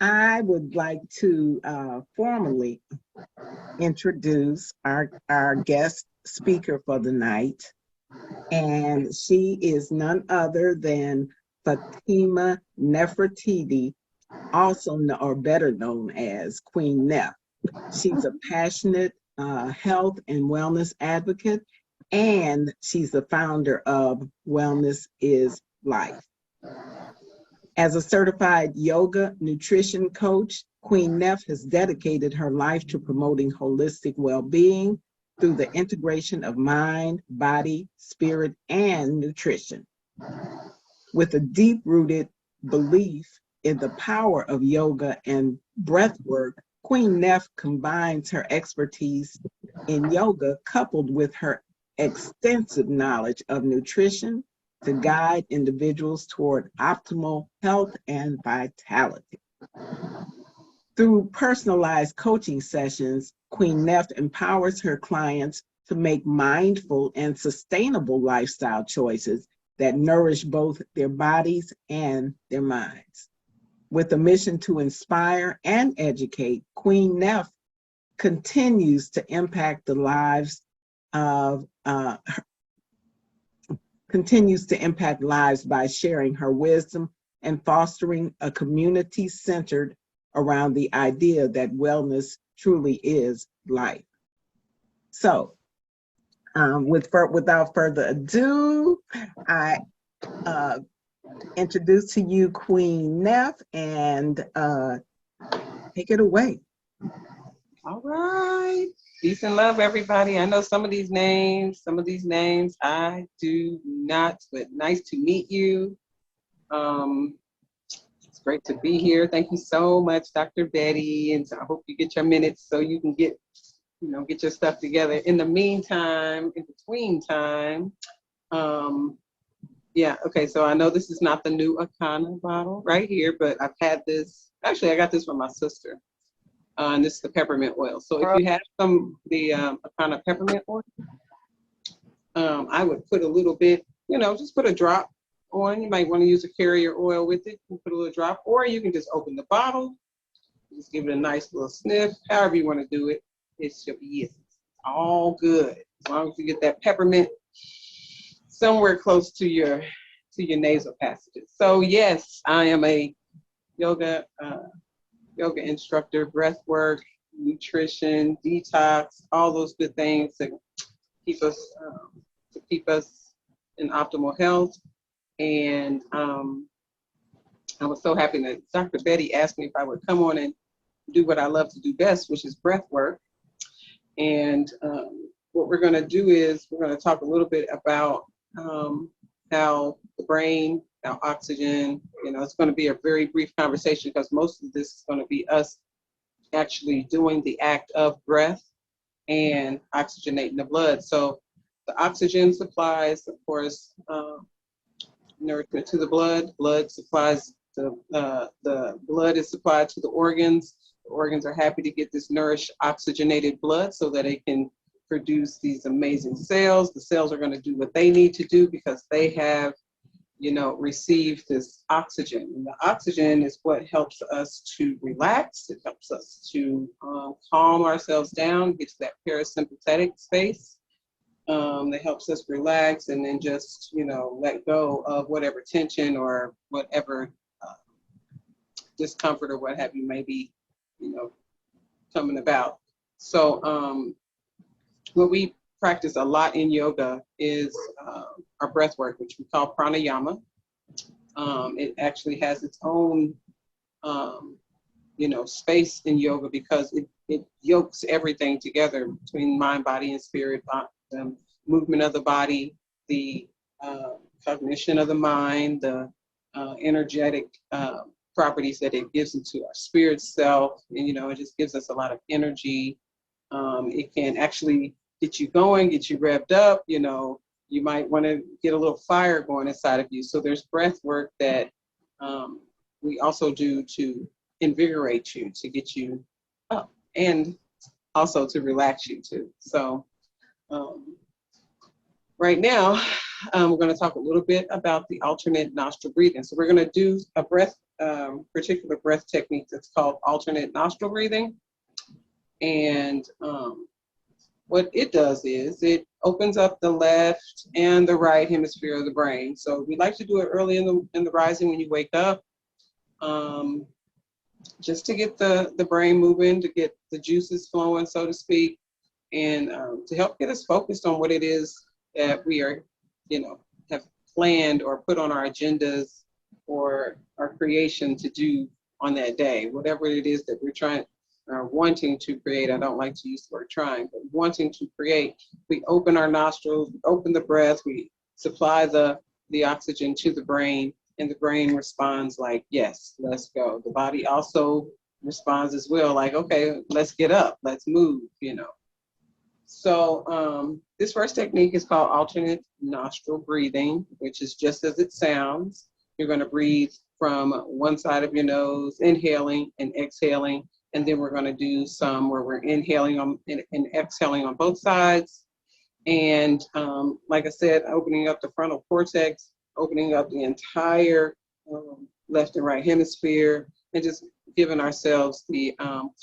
I would like to formally introduce our guest speaker for the night, and she is none other than Fatima Nefertiti, or better known as Queen Nef. She's a passionate health and wellness advocate, and she's the founder of Wellness is Life. As a certified yoga nutrition coach, Queen Neff has dedicated her life to promoting holistic well-being through the integration of mind, body, spirit, and nutrition. With a deep-rooted belief in the power of yoga and breath work, Queen Neff combines her expertise in yoga coupled with her extensive knowledge of nutrition to guide individuals toward optimal health and vitality. Through personalized coaching sessions, Queen Neff empowers her clients to make mindful and sustainable lifestyle choices that nourish both their bodies and their minds. With a mission to inspire and educate, Queen Neff continues to impact the lives of continues to impact lives by sharing her wisdom and fostering a community centered around the idea that wellness truly is life. So, without further ado, I introduce to you Queen Neff, and take it away. All right. Peace and love, everybody. I know some of these names I do not, but nice to meet you. It's great to be here. Thank you so much, Dr. Betty. And so I hope you get your minutes so you can get your stuff together. In the meantime, in between time, yeah, okay, so I know this is not the new Akana bottle right here, but I've had this, actually I got this from my sister. And this is the peppermint oil. So if you have the Akana peppermint oil, I would put a little bit, just put a drop on. You might want to use a carrier oil with it. You put a little drop, or you can just open the bottle, just give it a nice little sniff. However you want to do it, it should be all good. As long as you get that peppermint somewhere close to your nasal passages. So yes, I am a yoga instructor, breath work, nutrition, detox, all those good things to keep us in optimal health. And I was so happy that Dr. Betty asked me if I would come on and do what I love to do best, which is breath work. And what we're going to do is we're going to talk a little bit about how the brain, how oxygen, it's going to be a very brief conversation because most of this is going to be us actually doing the act of breath and oxygenating the blood. So the oxygen supplies, of course, nourishment to the blood. Blood supplies the blood is supplied to the organs. The organs are happy to get this nourished, oxygenated blood so that it can produce these amazing cells. The cells are going to do what they need to do because they have, received this oxygen. And the oxygen is what helps us to relax. It helps us to calm ourselves down, get to that parasympathetic space. That helps us relax and then just, let go of whatever tension or whatever discomfort or what have you may be, coming about. So what we practice a lot in yoga is our breath work, which we call pranayama. It actually has its own, space in yoga because it yokes everything together between mind, body, and spirit, the movement of the body, the cognition of the mind, the energetic properties that it gives into our spirit self. And, it just gives us a lot of energy. It can actually get you going, get you revved up. You might want to get a little fire going inside of you. So there's breath work that we also do to invigorate you, to get you up, and also to relax you too. So right now, we're going to talk a little bit about the alternate nostril breathing. So we're going to do a breath particular breath technique that's called alternate nostril breathing. And what it does is it opens up the left and the right hemisphere of the brain. So we like to do it early in the rising when you wake up, just to get the brain moving, to get the juices flowing, so to speak, and to help get us focused on what it is that we are, have planned or put on our agendas or our creation to do on that day, whatever it is that we're trying or wanting to create. I don't like to use the word trying, but wanting to create. We open our nostrils, we open the breath, we supply the oxygen to the brain, and the brain responds like, yes, let's go. The body also responds as well, like, okay, let's get up, let's move, So this first technique is called alternate nostril breathing, which is just as it sounds. You're going to breathe from one side of your nose, inhaling and exhaling. And then we're going to do some where we're inhaling and exhaling on both sides. And like I said, opening up the frontal cortex, opening up the entire left and right hemisphere, and just giving ourselves the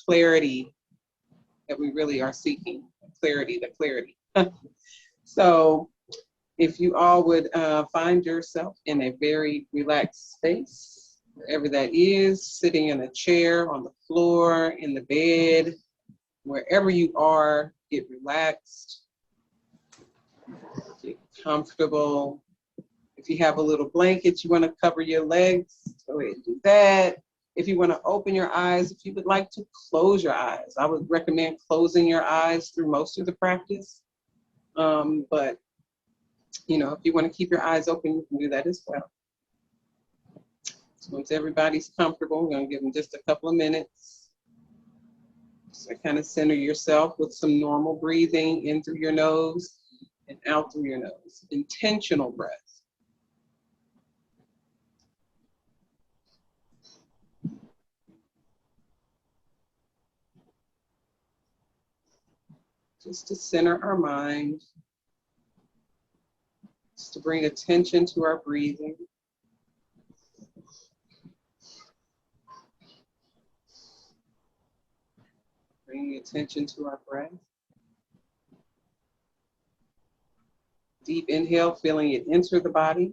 clarity that we really are seeking. The clarity. So if you all would find yourself in a very relaxed space, wherever that is, sitting in a chair, on the floor, in the bed, wherever you are, get relaxed, get comfortable. If you have a little blanket, you want to cover your legs, go ahead and do that. If you want to open your eyes, if you would like to close your eyes, I would recommend closing your eyes through most of the practice. But, if you want to keep your eyes open, you can do that as well. So once everybody's comfortable, I'm going to give them just a couple of minutes. So kind of center yourself with some normal breathing in through your nose and out through your nose. Intentional breath. Just to center our mind, just to bring attention to our breathing. Bringing attention to our breath. Deep inhale, feeling it enter the body.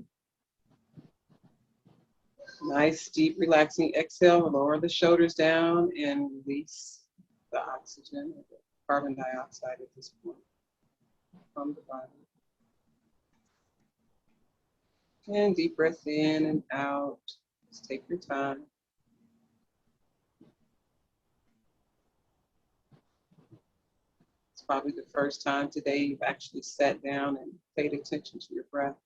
Nice, deep, relaxing exhale. Lower the shoulders down and release the oxygen, the carbon dioxide at this point from the body. And deep breath in and out. Just take your time. It's probably the first time today you've actually sat down and paid attention to your breath.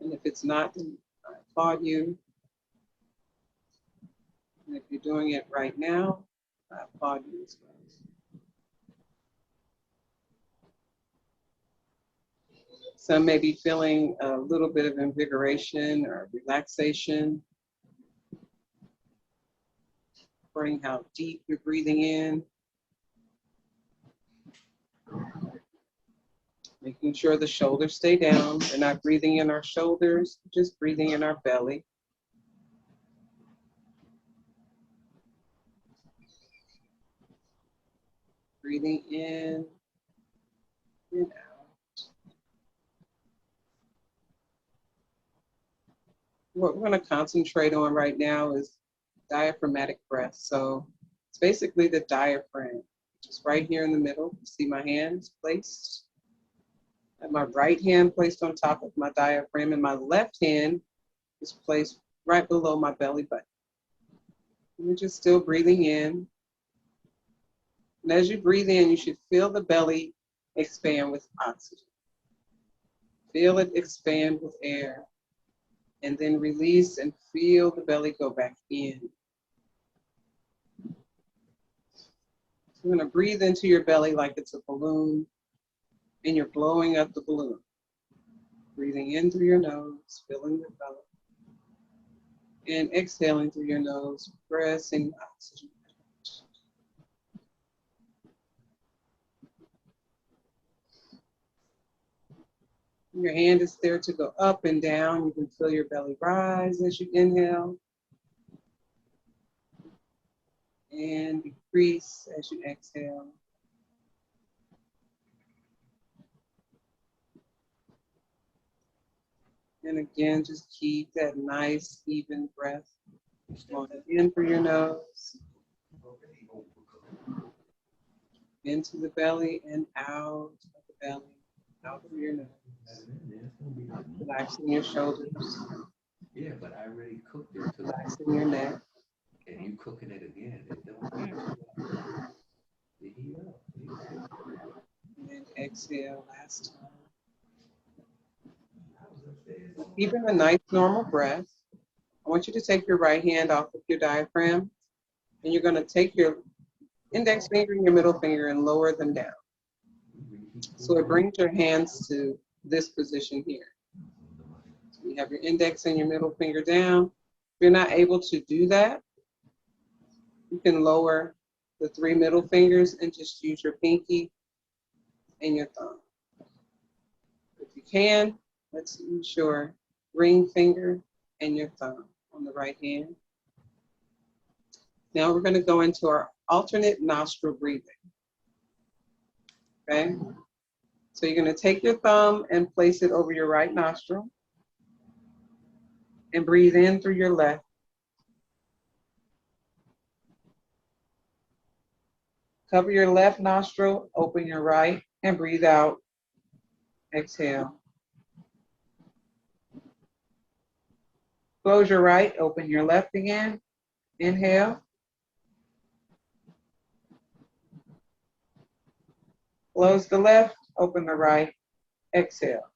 And if it's not, then I applaud you. And if you're doing it right now, I applaud you as well. Some may be feeling a little bit of invigoration or relaxation. According how deep you're breathing in. Making sure the shoulders stay down. We're not breathing in our shoulders, just breathing in our belly. Breathing in and out. What we're going to concentrate on right now is diaphragmatic breath. So it's basically the diaphragm, just right here in the middle. You see my hands placed. I have my right hand placed on top of my diaphragm, and my left hand is placed right below my belly button. You're just still breathing in. And as you breathe in, you should feel the belly expand with oxygen. Feel it expand with air. And then release and feel the belly go back in. So you're going to breathe into your belly like it's a balloon, and you're blowing up the balloon. Breathing in through your nose, filling the belly. And exhaling through your nose, pressing oxygen. Your hand is there to go up and down. You can feel your belly rise as you inhale and decrease as you exhale. And again, just keep that nice, even breath. Going in through your nose, into the belly and out of the belly, out through your nose. Relaxing your shoulders. Yeah, but I already cooked it. Relaxing your neck. And you cooking it again. It don't heat up. It heat up. And exhale last time. Keeping a nice normal breath. I want you to take your right hand off of your diaphragm, and you're going to take your index finger and your middle finger and lower them down. So it brings your hands to this position here. So you have your index and your middle finger down. If you're not able to do that, you can lower the 3 middle fingers and just use your pinky and your thumb. If you can, let's use your ring finger and your thumb on the right hand. Now we're going to go into our alternate nostril breathing. Okay? So you're going to take your thumb and place it over your right nostril and breathe in through your left. Cover your left nostril, open your right, and breathe out. Exhale. Close your right, open your left again. Inhale. Close the left, open the right. Exhale.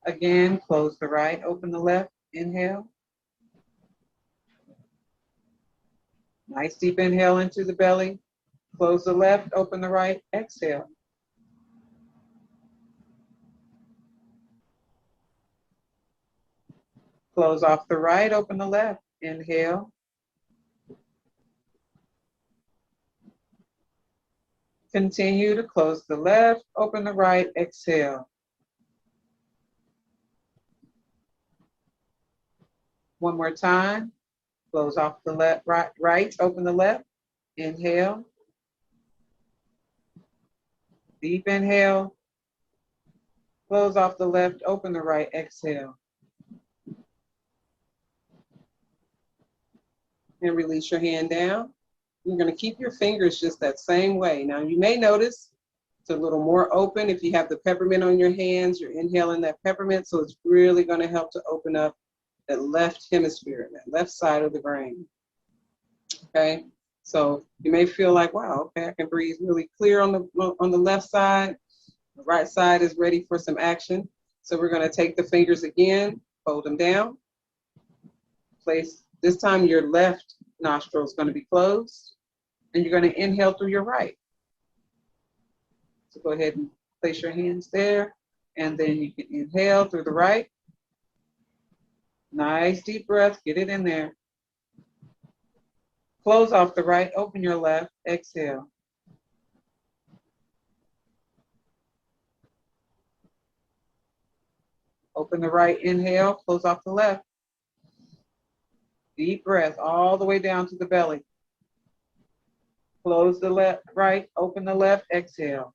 Again, close the right, open the left. Inhale. Nice deep inhale into the belly. Close the left, open the right. Exhale. Close off the right, open the left. Inhale. Continue to close the left, open the right. Exhale. One more time. Close off the left, right, open the left. Inhale. Deep inhale. Close off the left, open the right. Exhale. And release your hand down. You're going to keep your fingers just that same way. Now you may notice it's a little more open if you have the peppermint on your hands. You're inhaling that peppermint, so it's really going to help to open up that left hemisphere, that left side of the brain. Okay, so you may feel like, wow, okay, I can breathe really clear on the left side. The right side is ready for some action. So we're going to take the fingers again, fold them down. Place, this time your left nostril is going to be closed, and you're going to inhale through your right. So go ahead and place your hands there, and then you can inhale through the right. Nice deep breath, get it in there. Close off the right, open your left, exhale. Open the right, inhale, close off the left. Deep breath all the way down to the belly. Close the left, right, open the left, exhale.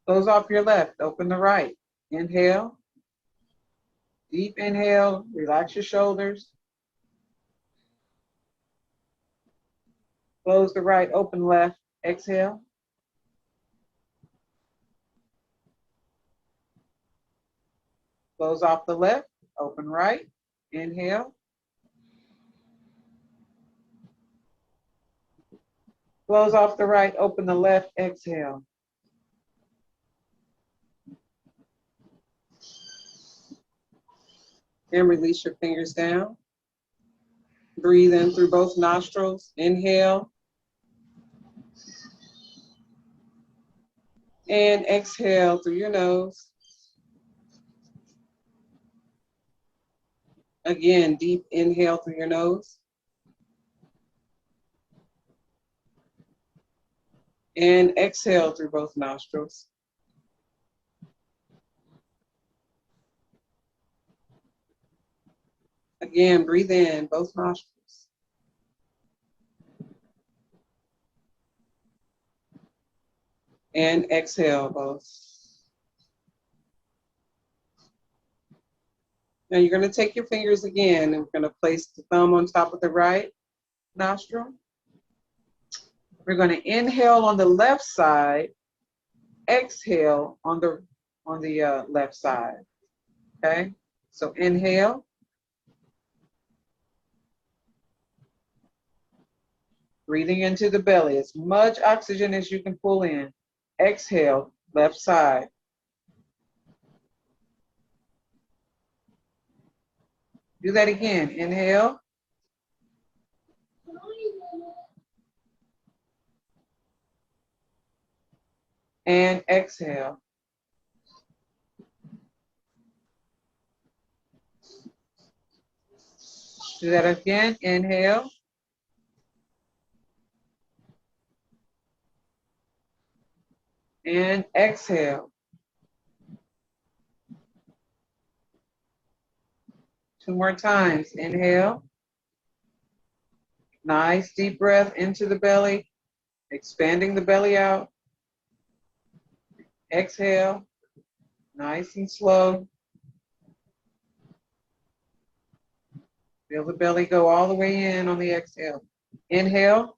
Close off your left, open the right. Inhale. Deep inhale, relax your shoulders. Close the right, open left, exhale. Close off the left, open right, inhale. Close off the right, open the left, exhale. And release your fingers down. Breathe in through both nostrils, inhale. And exhale through your nose. Again, deep inhale through your nose. And exhale through both nostrils. Again, breathe in both nostrils. And exhale both. Now you're going to take your fingers again and we're going to place the thumb on top of the right nostril. We're going to inhale on the left side, exhale on the left side. Okay? So inhale. Breathing into the belly, as much oxygen as you can pull in. Exhale, left side. Do that again. Inhale. And exhale. Do that again. Inhale. And exhale. Two more times. Inhale. Nice deep breath into the belly, expanding the belly out. Exhale. Nice and slow. Feel the belly go all the way in on the exhale. Inhale.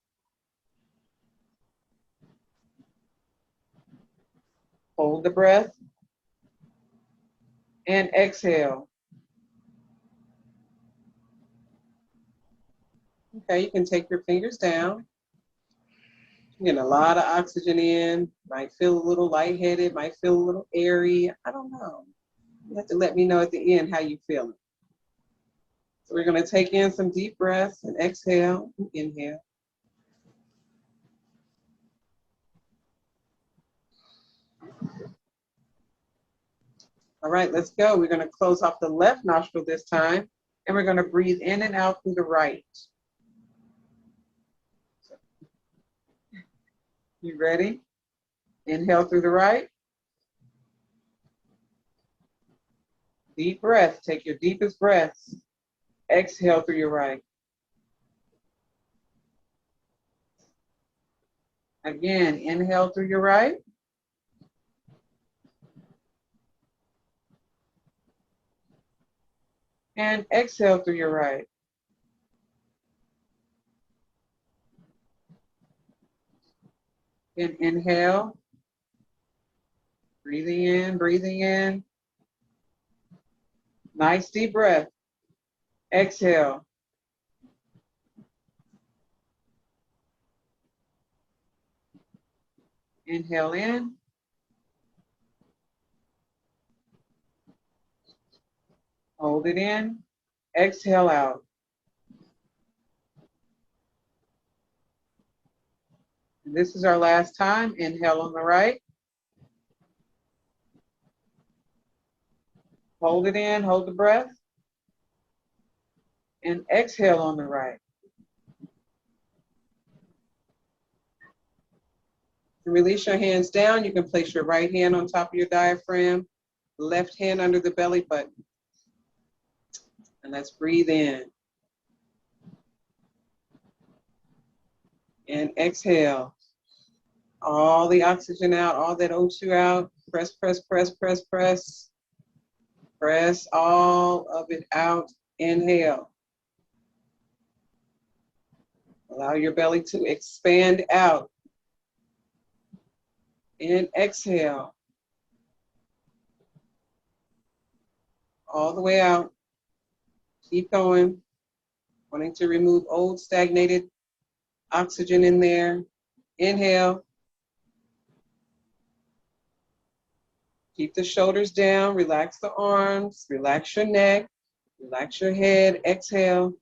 Hold the breath. And exhale. Okay, you can take your fingers down. Get a lot of oxygen in. Might feel a little lightheaded, might feel a little airy. I don't know. You have to let me know at the end how you feel. So we're going to take in some deep breaths and exhale and inhale. All right, let's go. We're going to close off the left nostril this time, and we're going to breathe in and out through the right. You ready? Inhale through the right. Deep breath. Take your deepest breaths. Exhale through your right. Again, inhale through your right. And exhale through your right. And inhale. Breathing in, breathing in. Nice deep breath. Exhale. Inhale in. Hold it in. Exhale out. And this is our last time. Inhale on the right. Hold it in, hold the breath. And exhale on the right. To release your hands down, you can place your right hand on top of your diaphragm, left hand under the belly button. And let's breathe in. And exhale. All the oxygen out, all that O2 out. Press, press, press, press, press. Press all of it out. Inhale. Allow your belly to expand out. And exhale. All the way out. Keep going. Wanting to remove old stagnated oxygen in there. Inhale. Keep the shoulders down. Relax the arms. Relax your neck. Relax your head. Exhale.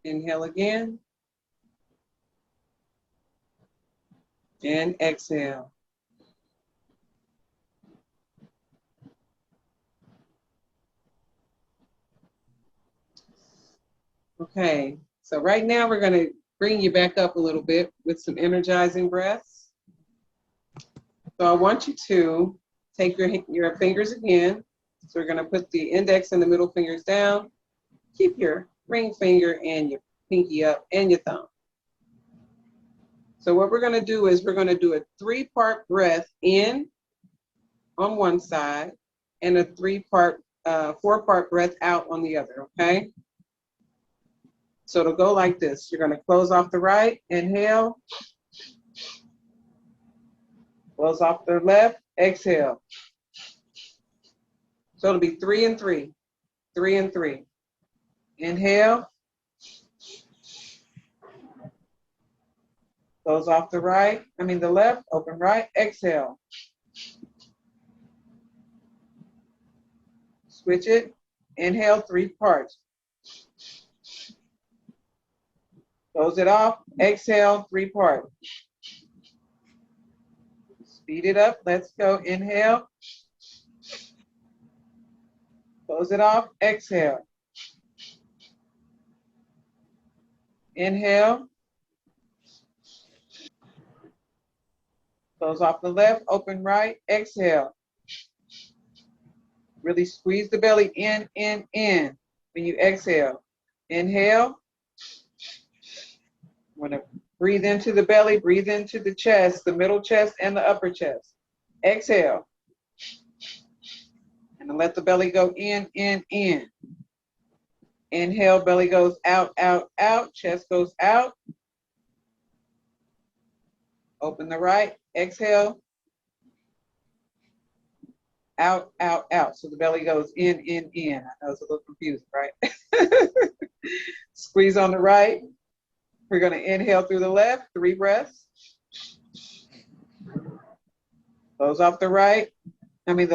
Inhale again. And exhale. Okay, so right now we're gonna bring you back up a little bit with some energizing breaths. So I want you to take your fingers again. So we're gonna put the index and the middle fingers down. Keep your ring finger and your pinky up and your thumb. So what we're gonna do is we're gonna do a 3-part breath in on one side and a 4-part breath out on the other, okay? So it'll go like this. You're gonna close off the right, inhale. Close off the left, exhale. So it'll be 3 and 3, 3 and 3. Inhale. Close off the left, open right, exhale. Switch it. Inhale, 3 parts. Close it off, exhale, 3 parts. Speed it up, let's go. Inhale. Close it off, exhale. Inhale. Close off the left, open right, exhale. Really squeeze the belly in when you exhale. Inhale. I'm gonna breathe into the belly, breathe into the chest, the middle chest and the upper chest. Exhale. And let the belly go in. Inhale, belly goes out, chest goes out. Open the right, exhale. Out. So the belly goes in. I know it's a little confusing, right? Squeeze on the right. We're gonna inhale through the left, 3 breaths. Close off the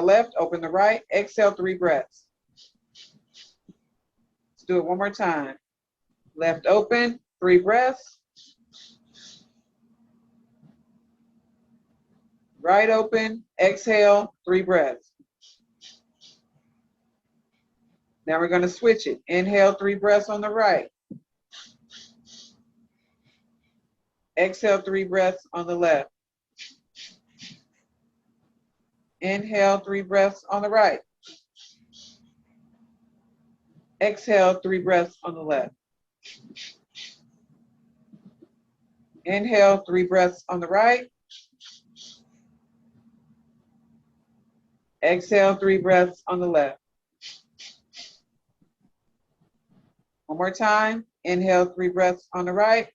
left, open the right, exhale, 3 breaths. Let's do it one more time. Left open, 3 breaths. Right open, exhale, 3 breaths. Now we're gonna switch it. Inhale, 3 breaths on the right. Exhale, 3 breaths on the left. Inhale, 3 breaths on the right. Exhale, 3 breaths on the left. Inhale, 3 breaths on the right. Exhale, 3 breaths on the left. One more time. Inhale, 3 breaths on the right.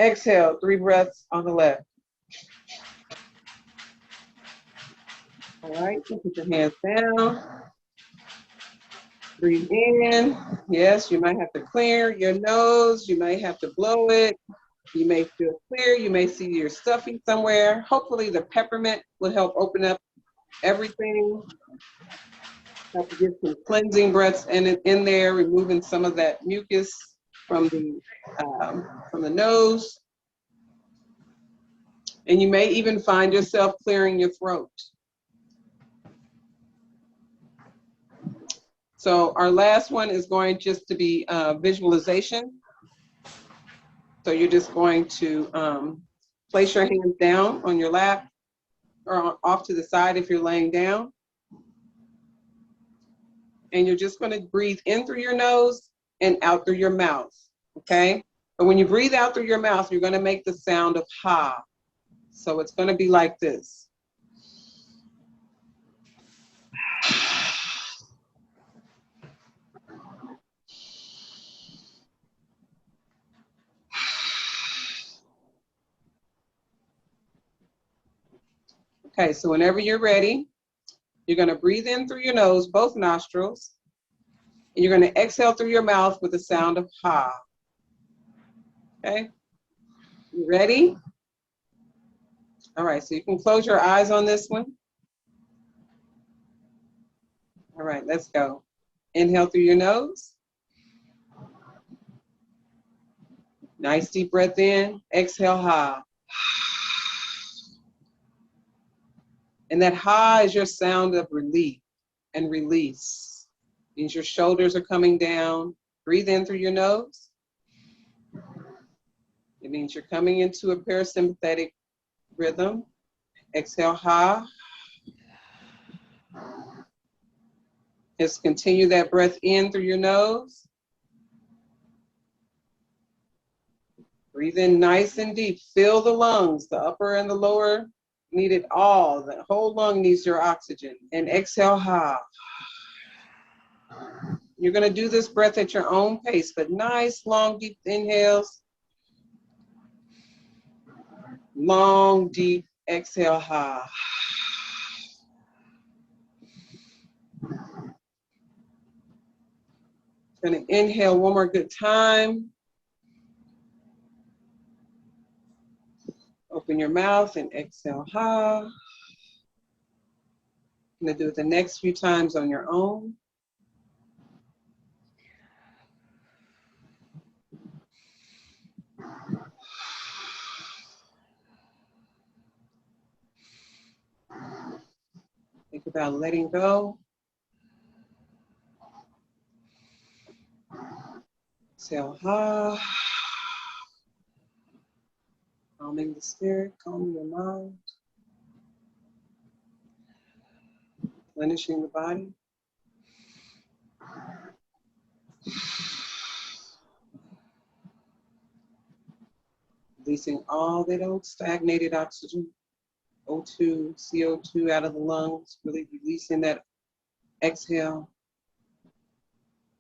Exhale, 3 breaths on the left. All right, so put your hands down. Breathe in. Yes, you might have to clear your nose. You might have to blow it. You may feel clear. You may see your stuffy somewhere. Hopefully the peppermint will help open up everything. Have to get some cleansing breaths in there, removing some of that mucus from the nose. And you may even find yourself clearing your throat. So our last one is going just to be visualization. So you're just going to place your hands down on your lap or off to the side if you're laying down. And you're just going to breathe in through your nose and out through your mouth, okay? But when you breathe out through your mouth, you're going to make the sound of ha. So it's going to be like this. Okay, so whenever you're ready, you're going to breathe in through your nose, both nostrils, and you're going to exhale through your mouth with the sound of ha. Okay, you ready? All right, so you can close your eyes on this one. All right, let's go. Inhale through your nose. Nice deep breath in, exhale ha. And that ha is your sound of relief and release. Means your shoulders are coming down. Breathe in through your nose. It means you're coming into a parasympathetic rhythm. Exhale, ha. Just continue that breath in through your nose. Breathe in nice and deep. Fill the lungs, the upper and the lower. Need it all. The whole lung needs your oxygen. And exhale, ha. You're going to do this breath at your own pace, but nice, long, deep inhales. Long, deep exhale, ha. Going to inhale one more good time. Open your mouth and exhale, ha. I'm going to do it the next few times on your own. Think about letting go. Exhale, ha. Calming the spirit, calming your mind. Replenishing the body. Releasing all that old stagnated oxygen, O2, CO2 out of the lungs, really releasing that exhale.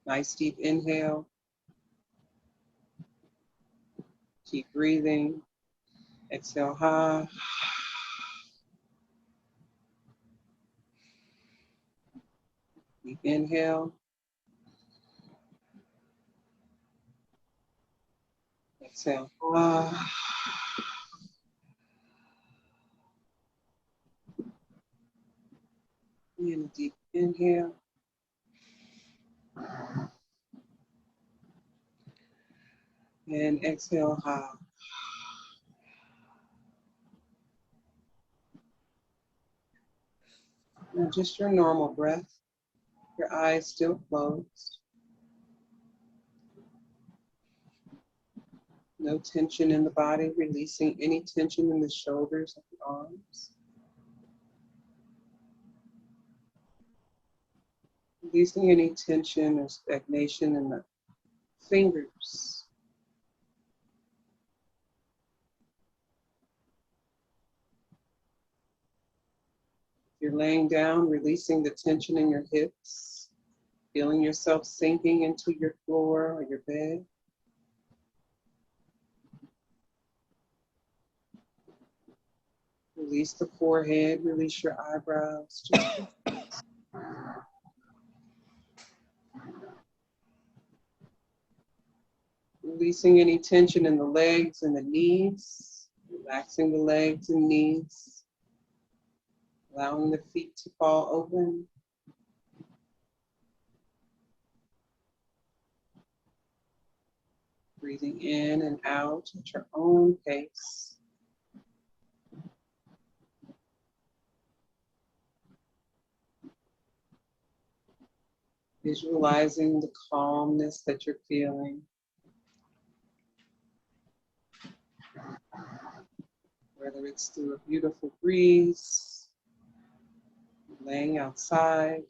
Nice deep inhale. Keep breathing. Exhale, ha. Deep inhale. Exhale, ha. And a deep inhale. And exhale, ha. Now just your normal breath. Your eyes still closed. No tension in the body, releasing any tension in the shoulders and the arms. Releasing any tension or stagnation in the fingers. If you're laying down, releasing the tension in your hips, feeling yourself sinking into your floor or your bed. Release the forehead, release your eyebrows. Releasing any tension in the legs and the knees, relaxing the legs and knees, allowing the feet to fall open. Breathing in and out at your own pace. Visualizing the calmness that you're feeling. Whether it's through a beautiful breeze, laying outside,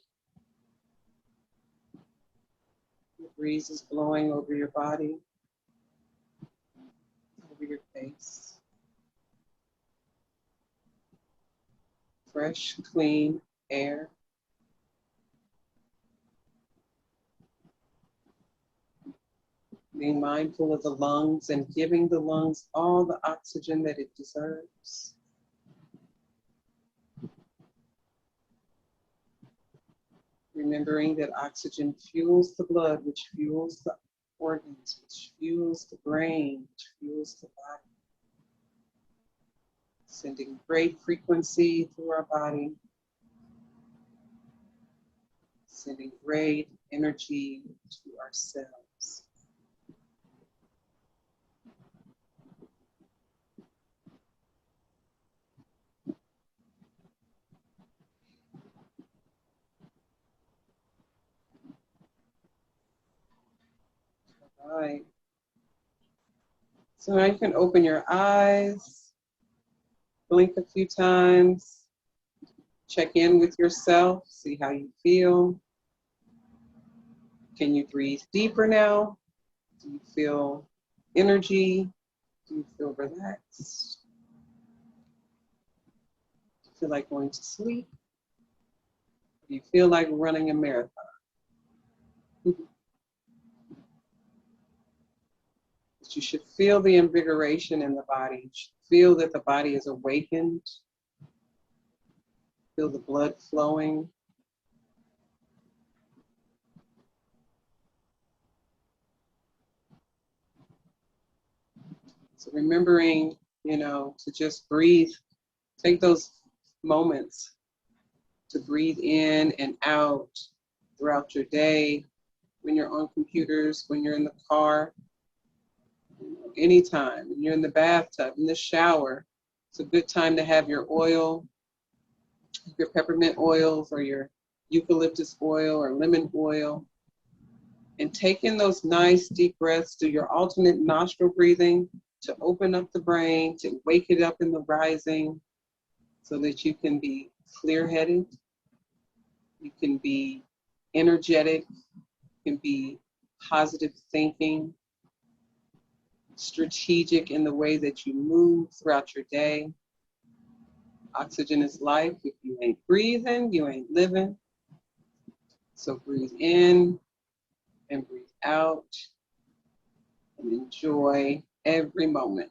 the breeze is blowing over your body, over your face. Fresh, clean air. Being mindful of the lungs and giving the lungs all the oxygen that it deserves. Remembering that oxygen fuels the blood, which fuels the organs, which fuels the brain, which fuels the body. Sending great frequency through our body. Sending great energy to our cells. All right. So now you can open your eyes, blink a few times, check in with yourself, see how you feel. Can you breathe deeper now? Do you feel energy? Do you feel relaxed? Do you feel like going to sleep? Do you feel like running a marathon? But you should feel the invigoration in the body. You should feel that the body is awakened. Feel the blood flowing. So remembering, to just breathe, take those moments to breathe in and out throughout your day, when you're on computers, when you're in the car, anytime, when you're in the bathtub, in the shower. It's a good time to have your oil, your peppermint oils or your eucalyptus oil or lemon oil, and take in those nice deep breaths. Do your alternate nostril breathing to open up the brain, to wake it up in the rising so that you can be clear-headed, you can be energetic, you can be positive thinking, strategic in the way that you move throughout your day. Oxygen is life. If you ain't breathing, you ain't living. So breathe in and breathe out and enjoy every moment.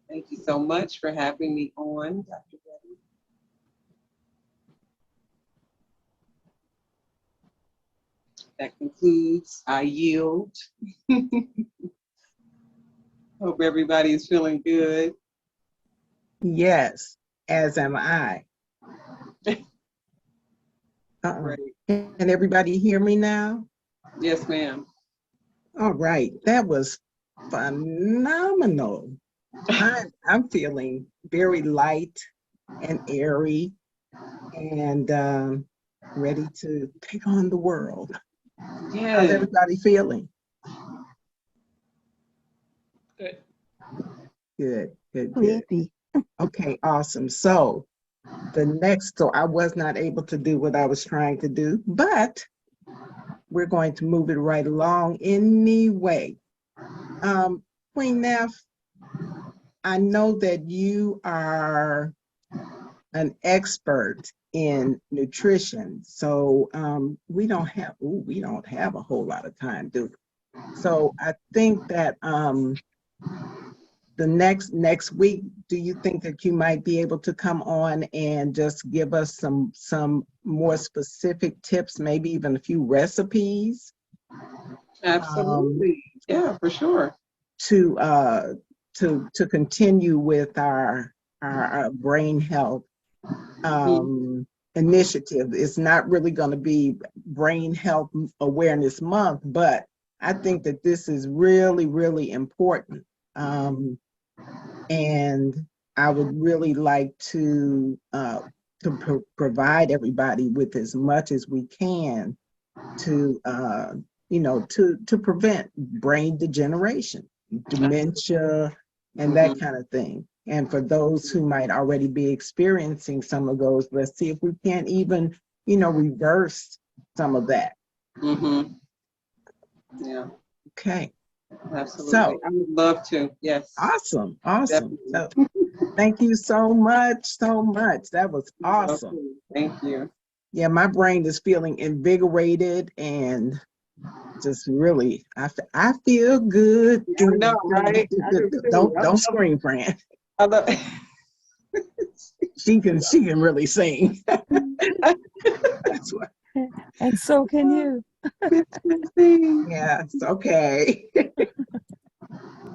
Thank you so much for having me on, Dr. Betty. That concludes. I yield. Hope everybody is feeling good. Yes, as am I. Right. Can everybody hear me now? Yes, ma'am. All right, that was phenomenal. I'm feeling very light and airy and ready to take on the world. How's Yeah. everybody feeling? Good. Good, good, good. Sleepy. Okay, awesome. So I was not able to do what I was trying to do, but we're going to move it right along anyway. Queen Neff, I know that you are an expert in nutrition, so we don't have a whole lot of time, do we? So I think that the next week, do you think that you might be able to come on and just give us some more specific tips, maybe even a few recipes? Absolutely. Yeah, for sure. To continue with our brain health initiative. It's not really going to be Brain Health Awareness Month, but I think that this is really, really important. And I would really like to provide everybody with as much as we can to to prevent brain degeneration, dementia, and that kind of thing. And for those who might already be experiencing some of those, let's see if we can't even, reverse some of that. Yeah. Okay. Absolutely. So I would love to. Yes. awesome. Definitely. So, thank you so much. That was awesome. Thank you. Yeah, my brain is feeling invigorated and just really, I feel good. I know, right? I do too. Don't scream, Fran. I love She can really sing. That's what. And so can you. Yes, okay.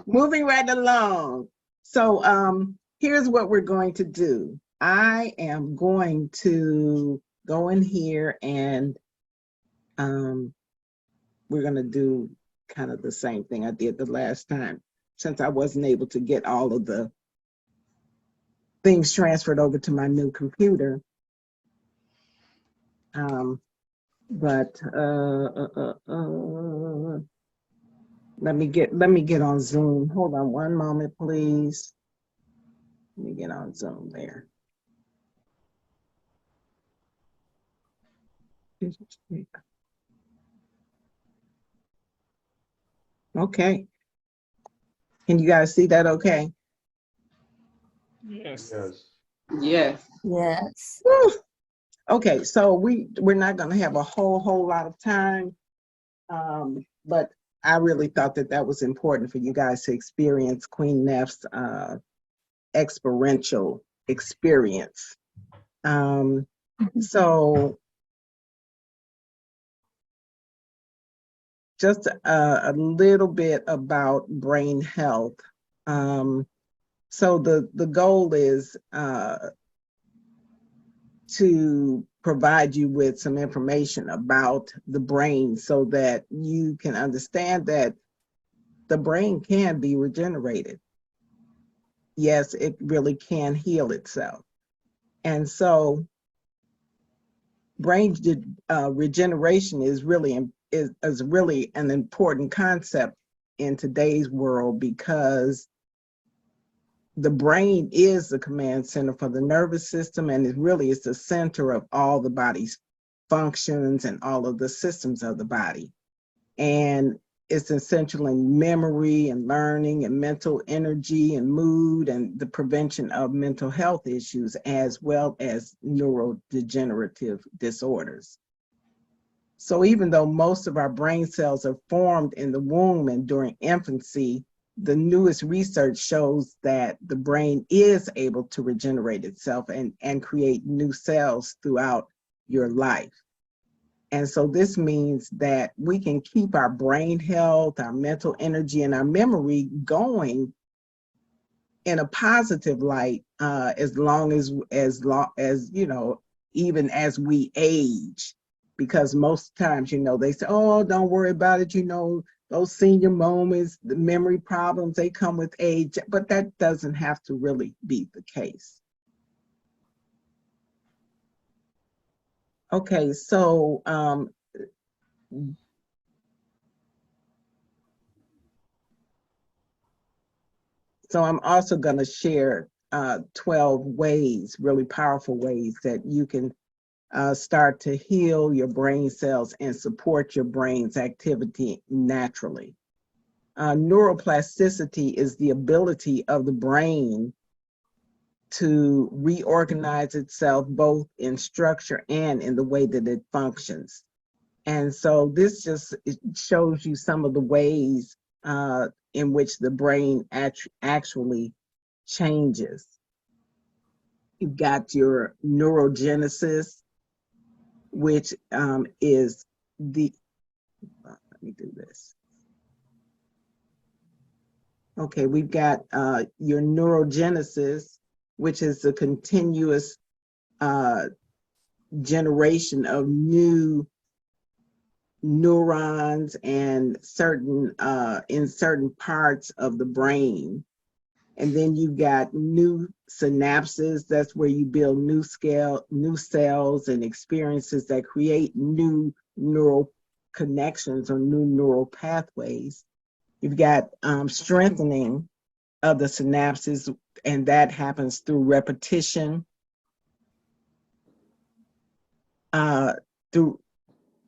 Moving right along. So here's what we're going to do. I am going to go in here and we're going to do kind of the same thing I did the last time, since I wasn't able to get all of the things transferred over to my new computer. Let me get on Zoom. Hold on one moment, please. Let me get on Zoom there. Okay. Can you guys see that okay? Yes. Yes. Yes. Yes. Whew. Okay, so we're not gonna have a whole lot of time, but I really thought that was important for you guys to experience Queen Neff's experiential experience. So just a little bit about brain health. So the goal is to provide you with some information about the brain so that you can understand that the brain can be regenerated. Yes, it really can heal itself. And so brain regeneration is really an important concept in today's world because the brain is the command center for the nervous system, and it really is the center of all the body's functions and all of the systems of the body. And it's essential in memory and learning and mental energy and mood and the prevention of mental health issues as well as neurodegenerative disorders. So even though most of our brain cells are formed in the womb and during infancy, the newest research shows that the brain is able to regenerate itself and create new cells throughout your life. And so this means that we can keep our brain health, our mental energy, and our memory going in a positive light as long as you know, even as we age. Because most times, you know, they say, oh, don't worry about it, you know, those senior moments, the memory problems, they come with age, but that doesn't have to really be the case. Okay, so I'm also going to share 12 ways, really powerful ways that you can start to heal your brain cells and support your brain's activity naturally. Neuroplasticity is the ability of the brain to reorganize itself both in structure and in the way that it functions. And so this just shows you some of the ways in which the brain actually changes. You've got your neurogenesis, which is the, let me do this. Okay, we've got your neurogenesis, which is the continuous generation of new neurons and certain in certain parts of the brain. And then you've got new synapses. That's where you build new cells and experiences that create new neural connections or new neural pathways. You've got strengthening of the synapses, and that happens through repetition, through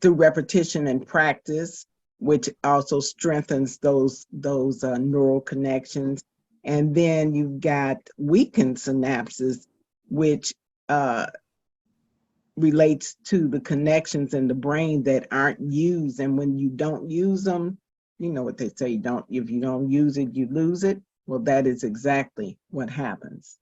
repetition and practice, which also strengthens those neural connections. And then you've got weakened synapses, which relates to the connections in the brain that aren't used. And when you don't use them, you know what they say, if you don't use it, you lose it. Well, that is exactly what happens.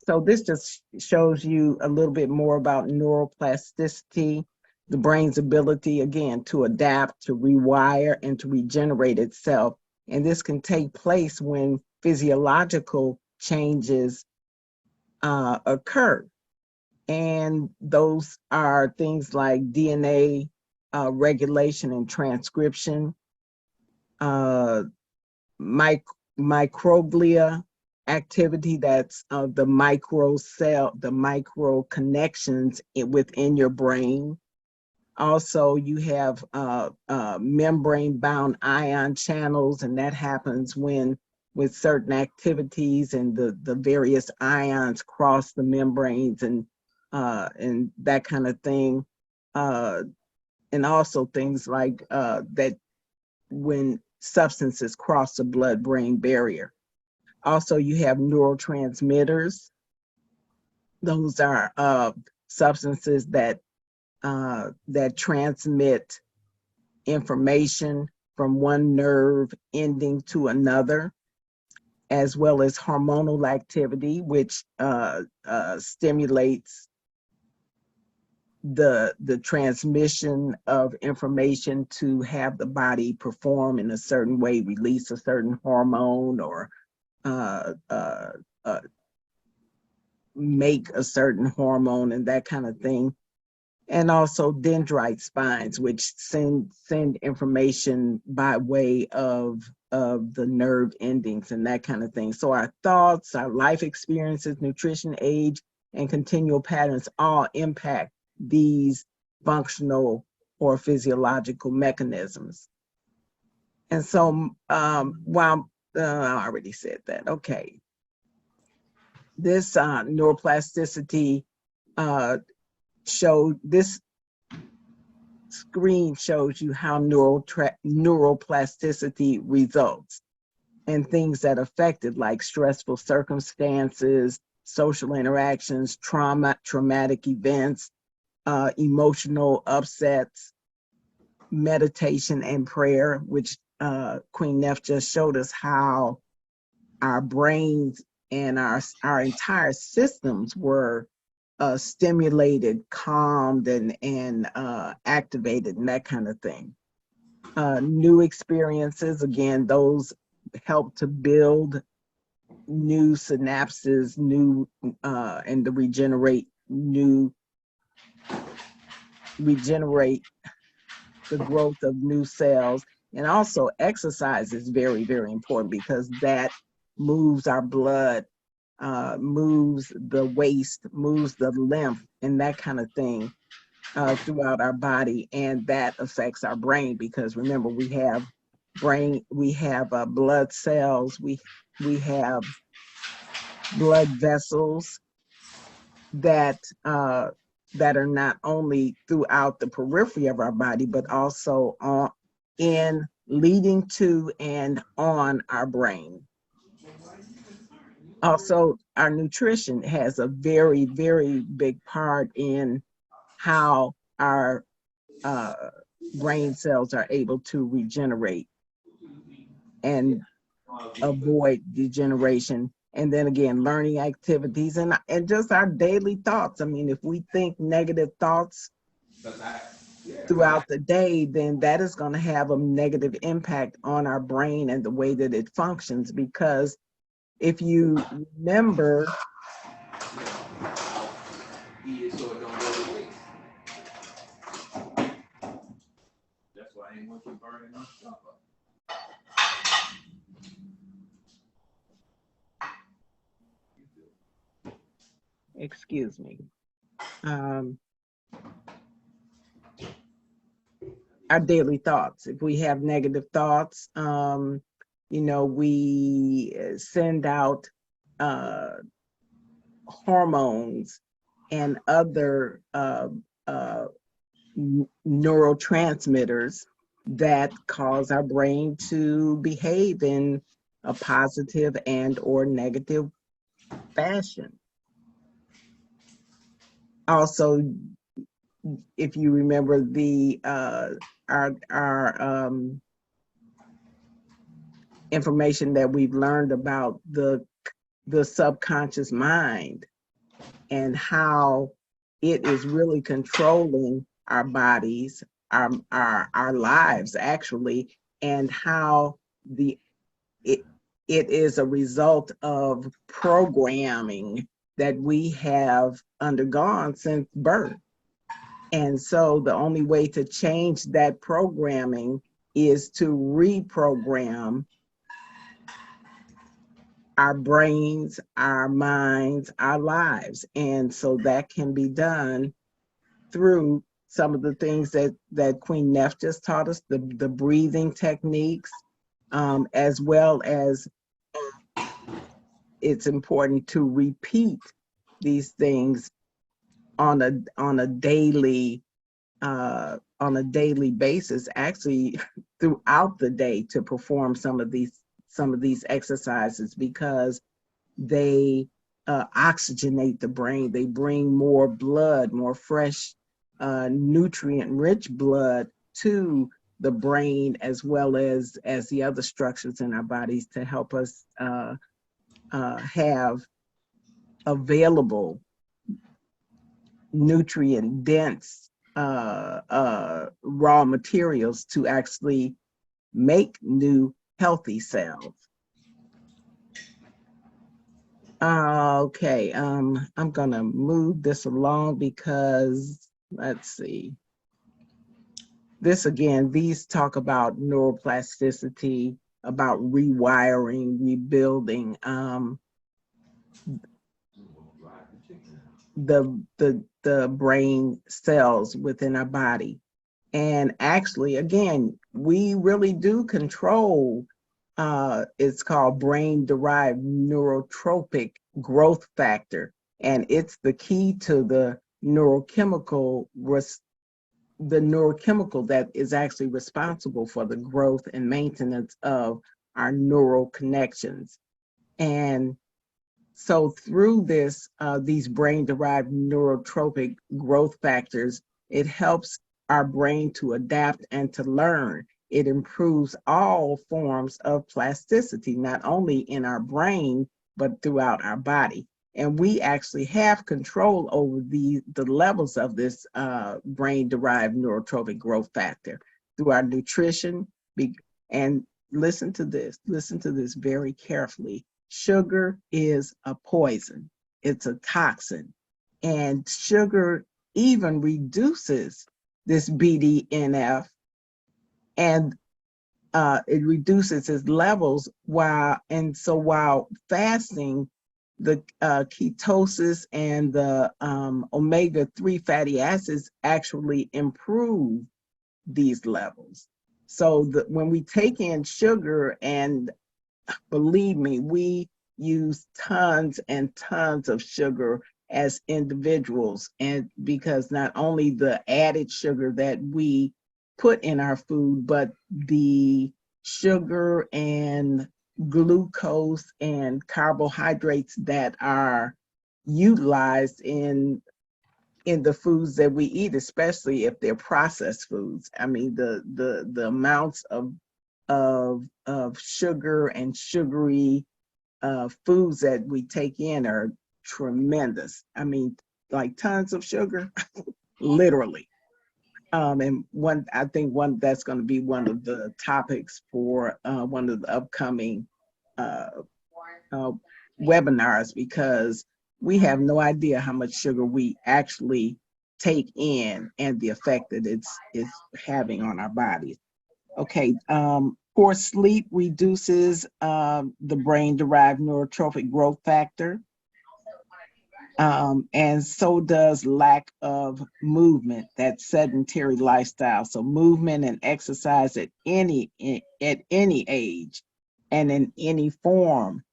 So this just shows you a little bit more about neuroplasticity, the brain's ability, again, to adapt, to rewire, and to regenerate itself. And this can take place when physiological changes occur. And those are things like DNA regulation and transcription, microglia, activity that's the micro connections within your brain. Also, you have membrane-bound ion channels, and that happens when with certain activities and the various ions cross the membranes and that kind of thing. And also things like that when substances cross the blood-brain barrier. Also, you have neurotransmitters. Those are substances that transmit information from one nerve ending to another, as well as hormonal activity, which stimulates the transmission of information to have the body perform in a certain way, release a certain hormone, or uh, uh, uh, make a certain hormone and that kind of thing. And also dendrite spines, which send information by way of the nerve endings and that kind of thing. So our thoughts, our life experiences, nutrition, age, and continual patterns all impact these functional or physiological mechanisms. And so while I already said that, okay. This neuroplasticity this screen shows you how neuroplasticity results and things that affect it, like stressful circumstances, social interactions, traumatic events, emotional upsets, meditation and prayer, which Queen Neff just showed us how our brains and our entire systems were stimulated, calmed, and activated, and that kind of thing. New experiences, again, those help to build new synapses, and to regenerate the growth of new cells. And also exercise is very, very important, because that moves our blood, moves the waste, moves the lymph, and that kind of thing throughout our body. And that affects our brain, because remember, we have blood cells, we have blood vessels that are not only throughout the periphery of our body, but also in leading to and on our brain. Also, our nutrition has a very, very big part in how our brain cells are able to regenerate and avoid degeneration. And then again, learning activities and just our daily thoughts. I mean, if we think negative thoughts throughout the day, then that is going to have a negative impact on our brain and the way that it functions. Because if you remember, That's why I ain't want you burning my stuff up. excuse me, our daily thoughts. If we have negative thoughts, we send out hormones and other neurotransmitters that cause our brain to behave in a positive and or negative fashion. Also, if you remember our information that we've learned about the subconscious mind and how it is really controlling our bodies, our lives actually, and how it is a result of programming that we have undergone since birth. And so the only way to change that programming is to reprogram our brains, our minds, our lives. And so that can be done through some of the things that Queen Neff just taught us, the breathing techniques, as well as it's important to repeat these things on a daily basis, actually throughout the day, to perform some of these exercises, because they oxygenate the brain. They bring more blood, more fresh, nutrient-rich blood to the brain, as well as the other structures in our bodies, to help us have available nutrient-dense raw materials to actually make new healthy cells. Okay, I'm gonna move this along because, let's see. This again, these talk about neuroplasticity, about rewiring, rebuilding, the brain cells within our body. And actually, again, we really do control, it's called brain-derived neurotropic growth factor. And it's the key to the neurochemical that is actually responsible for the growth and maintenance of our neural connections. And so through this, these brain-derived neurotropic growth factors, it helps our brain to adapt and to learn. It improves all forms of plasticity, not only in our brain, but throughout our body. And we actually have control over the levels of this brain-derived neurotropic growth factor through our nutrition. And listen to this very carefully. Sugar is a poison. It's a toxin. And sugar even reduces this BDNF, and it reduces its levels while fasting, the ketosis and the omega-3 fatty acids actually improve these levels. So when we take in sugar, and believe me, we use tons and tons of sugar as individuals, and because not only the added sugar that we put in our food, but the sugar and glucose and carbohydrates that are utilized in the foods that we eat, especially if they're processed foods. I mean, the amounts of sugar and sugary foods that we take in are tremendous. I mean, like tons of sugar, literally. And I think that's going to be one of the topics for one of the upcoming webinars, because we have no idea how much sugar we actually take in and the effect that it's having on our bodies. Okay, poor sleep reduces the brain-derived neurotrophic growth factor, and so does lack of movement, that sedentary lifestyle. So movement and exercise at any age and in any form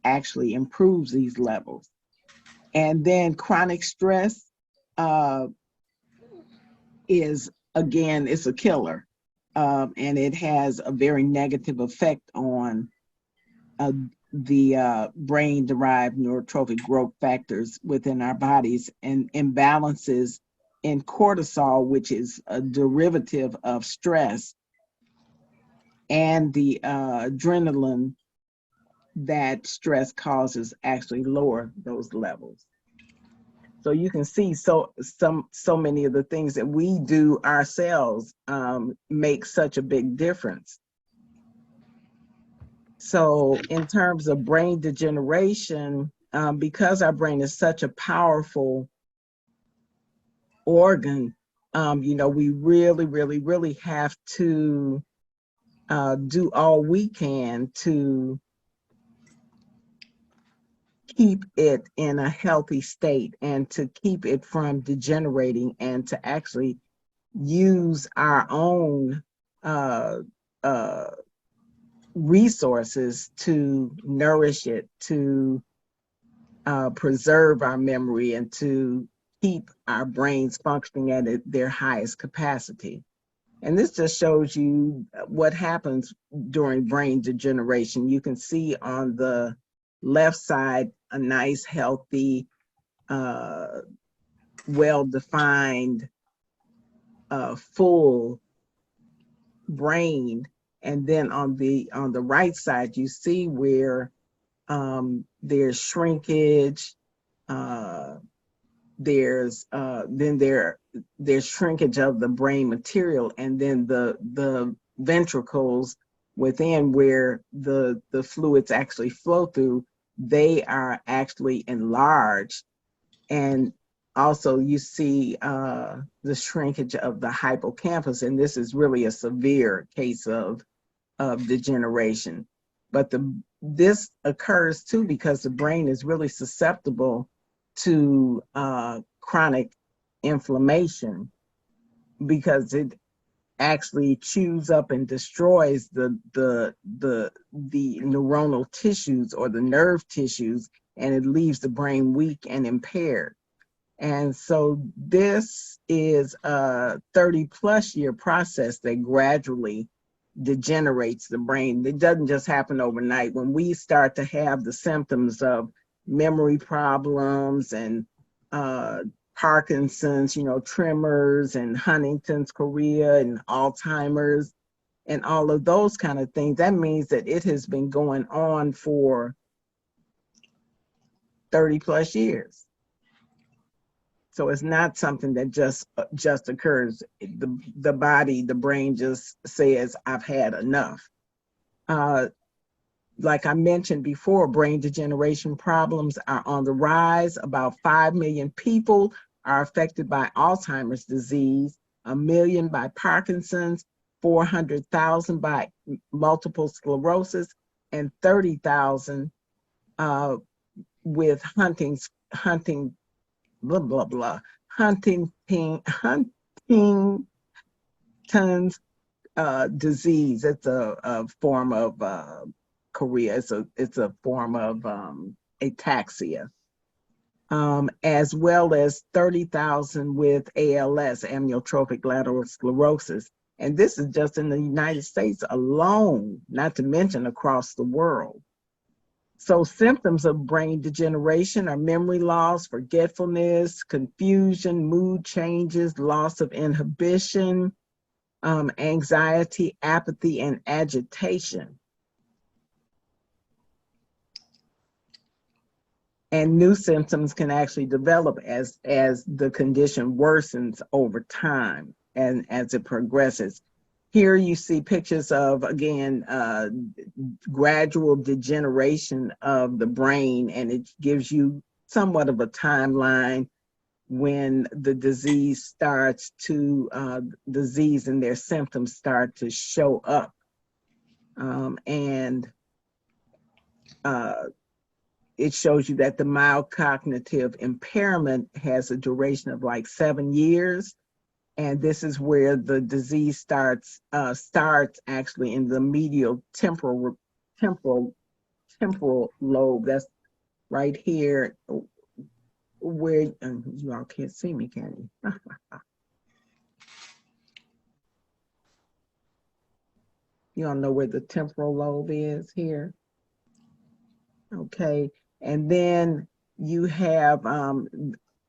actually improves these levels. And then chronic stress is, again, it's a killer. And it has a very negative effect on the brain-derived neurotrophic growth factors within our bodies, and imbalances in cortisol, which is a derivative of stress, and the adrenaline that stress causes actually lower those levels. So you can see so many of the things that we do ourselves make such a big difference. So in terms of brain degeneration, because our brain is such a powerful organ, we really have to do all we can to keep it in a healthy state and to keep it from degenerating and to actually use our own uh, uh, resources to nourish it, to preserve our memory, and to keep our brains functioning at their highest capacity. And this just shows you what happens during brain degeneration. You can see on the left side a nice, healthy, uh, well-defined, full brain. And then on the right side, you see where there's shrinkage, uh, there's shrinkage of the brain material, and then the ventricles within where the fluids actually flow through, they are actually enlarged. And also you see the shrinkage of the hippocampus, and this is really a severe case of degeneration. But this occurs too because the brain is really susceptible to chronic inflammation, because it actually chews up and destroys the neuronal tissues or the nerve tissues, and it leaves the brain weak and impaired. And so this is a 30-plus-year process that gradually degenerates the brain. It doesn't just happen overnight. When we start to have the symptoms of memory problems and Parkinson's, tremors, and Huntington's chorea and Alzheimer's and all of those kind of things, that means that it has been going on for 30 plus years. So it's not something that just occurs. The body, the brain just says, I've had enough. Like I mentioned before, brain degeneration problems are on the rise. About 5 million people are affected by Alzheimer's disease, 1 million by Parkinson's, 400,000 by multiple sclerosis, and 30,000 with Huntington's disease. It's a form of chorea. It's a form of ataxia, as well as 30,000 with ALS, amyotrophic lateral sclerosis. And this is just in the United States alone, not to mention across the world. So symptoms of brain degeneration are memory loss, forgetfulness, confusion, mood changes, loss of inhibition, anxiety, apathy, and agitation. And new symptoms can actually develop as the condition worsens over time and as it progresses. Here you see pictures of, again, gradual degeneration of the brain, and it gives you somewhat of a timeline when the disease and their symptoms start to show up. It shows you that the mild cognitive impairment has a duration of like 7 years. And this is where the disease starts actually in the medial temporal lobe. That's right here, where you all can't see me, can you? You all know where the temporal lobe is here? Okay, and then you have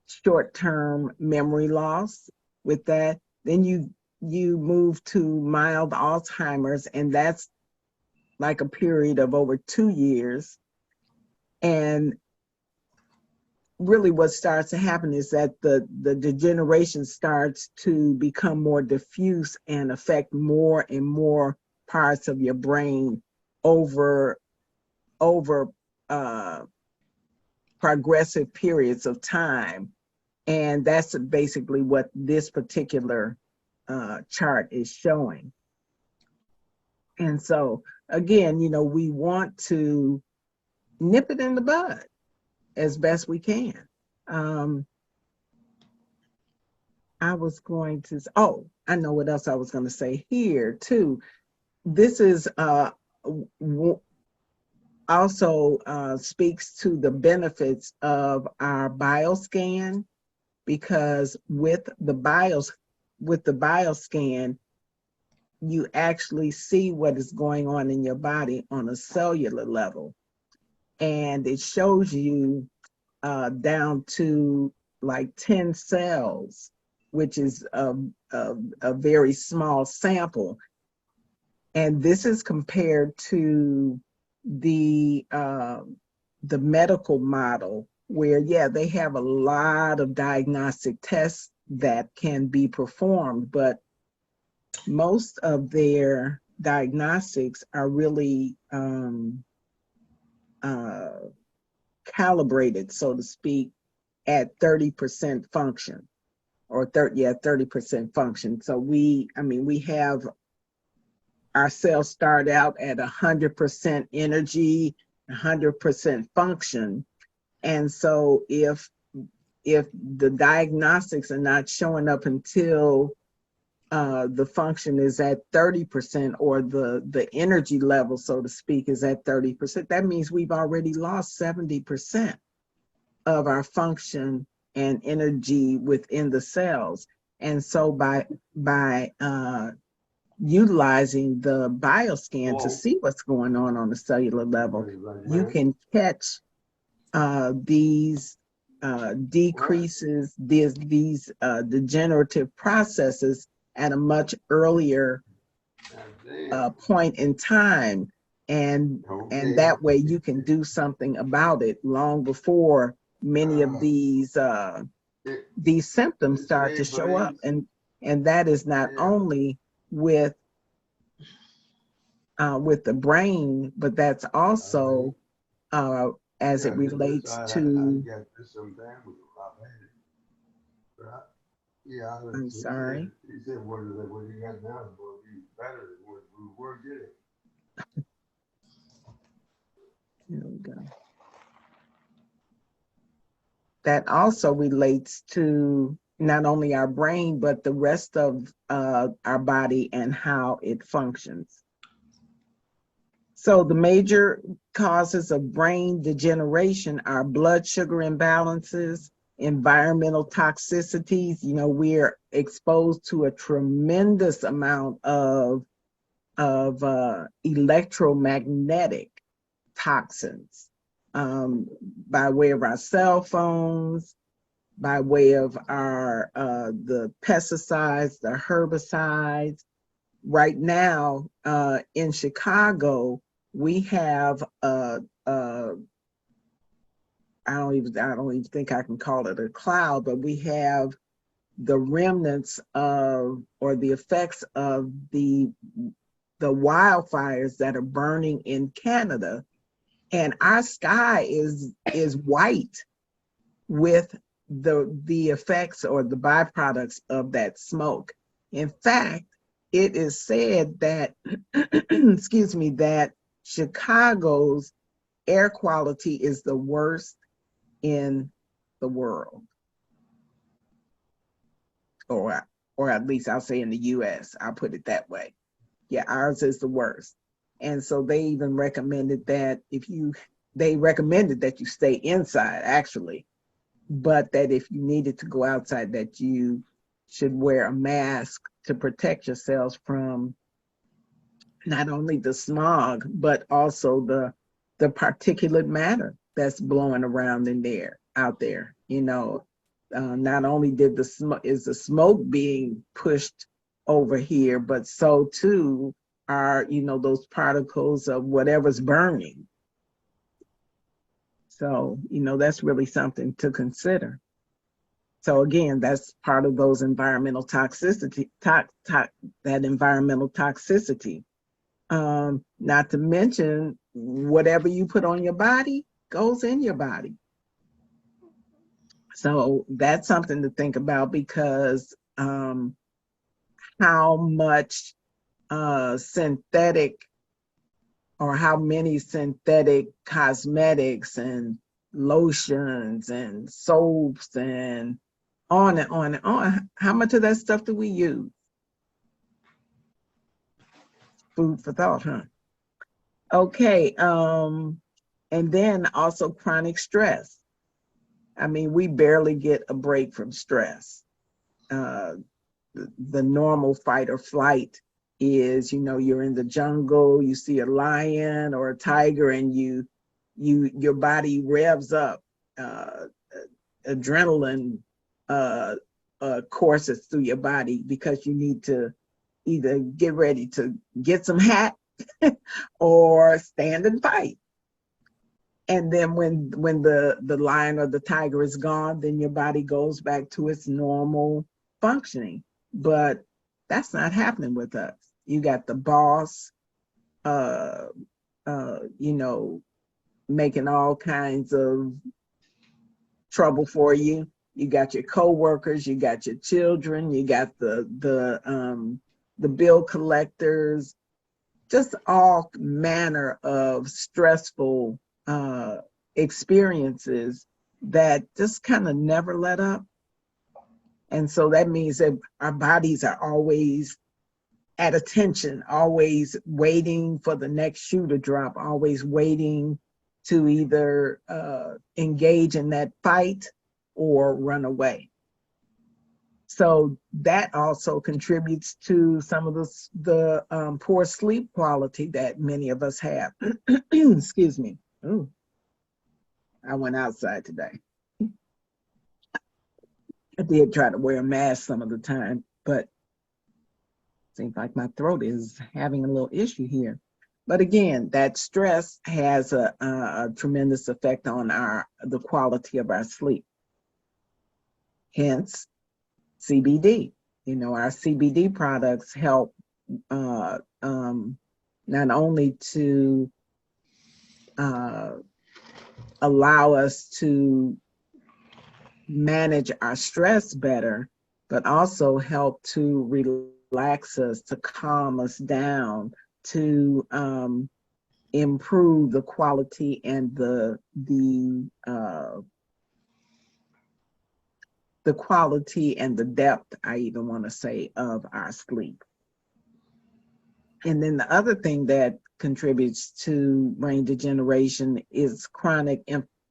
short-term memory loss with that. Then you move to mild Alzheimer's, and that's like a period of over 2 years. And really what starts to happen is that the degeneration starts to become more diffuse and affect more and more parts of your brain over progressive periods of time. And that's basically what this particular chart is showing. And so, again, we want to nip it in the bud. as best we can. Um, I was going to, oh, I know what else I was going to say here too. This is also speaks to the benefits of our bioscan, because with the bioscan, you actually see what is going on in your body on a cellular level, and it shows you down to like 10 cells, which is a very small sample. And this is compared to the medical model, where yeah, they have a lot of diagnostic tests that can be performed, but most of their diagnostics are really uh, calibrated, so to speak, at 30% function, or 30% function. So we have our cells start out at 100% energy, 100% function. And so if the diagnostics are not showing up until the function is at 30%, or the energy level, so to speak, is at 30%, that means we've already lost 70% of our function and energy within the cells. And so by utilizing the bioscan to see what's going on the cellular level, you can catch these decreases, these degenerative processes at a much earlier point in time, and that way you can do something about it long before many of these symptoms start to show up. And that is not only with the brain, but that's also as it relates to, I'm sorry. He said, what you got now is going to be better than what we were getting. Here we go. That also relates to not only our brain, but the rest of our body and how it functions. So the major causes of brain degeneration are blood sugar imbalances, environmental toxicities. You know, we're exposed to a tremendous amount of electromagnetic toxins by way of our cell phones, by way of our the pesticides, the herbicides. Right now in Chicago, we have I don't even think I can call it a cloud, but we have the remnants of, or the effects of the wildfires that are burning in Canada, and our sky is white with the effects or the byproducts of that smoke. In fact, it is said that excuse me, that Chicago's air quality is the worst in the world, or at least I'll say in the US. I'll put it that way. Yeah, ours is the worst. And so they even recommended that they recommended that you stay inside, actually, but that if you needed to go outside, that you should wear a mask to protect yourselves from not only the smog, but also the particulate matter that's blowing around out there. You know, not only is the smoke being pushed over here, but so too are, you know, those particles of whatever's burning. So, you know, that's really something to consider. So again, that's part of those environmental toxicity, that environmental toxicity. Not to mention, whatever you put on your body goes in your body. So that's something to think about, because how much synthetic, or how many synthetic cosmetics and lotions and soaps and on and on and on. How much of that stuff do we use? Food for thought, huh? Okay, and then also chronic stress. I mean, we barely get a break from stress. Uh, the normal fight or flight is, you know, you're in the jungle, you see a lion or a tiger, and your body revs up, uh, adrenaline courses through your body because you need to either get ready to get some hat or stand and fight. And then when the lion or the tiger is gone, then your body goes back to its normal functioning. But that's not happening with us. You got the boss, uh, you know, making all kinds of trouble for you. You got your coworkers, you got your children, you got the bill collectors, just all manner of stressful experiences that just kind of never let up. And so that means that our bodies are always at attention, always waiting for the next shoe to drop, always waiting to either engage in that fight or run away. So that also contributes to some of the poor sleep quality that many of us have. Excuse me. Ooh, I went outside today. I did try to wear a mask some of the time, but seems like my throat is having a little issue here. But again, that stress has a tremendous effect on the quality of our sleep. Hence, CBD. You know, our CBD products help not only to allow us to manage our stress better, but also help to relax us, to calm us down, to improve the quality and the quality and the depth, I even want to say, of our sleep. And then the other thing that contributes to brain degeneration is chronic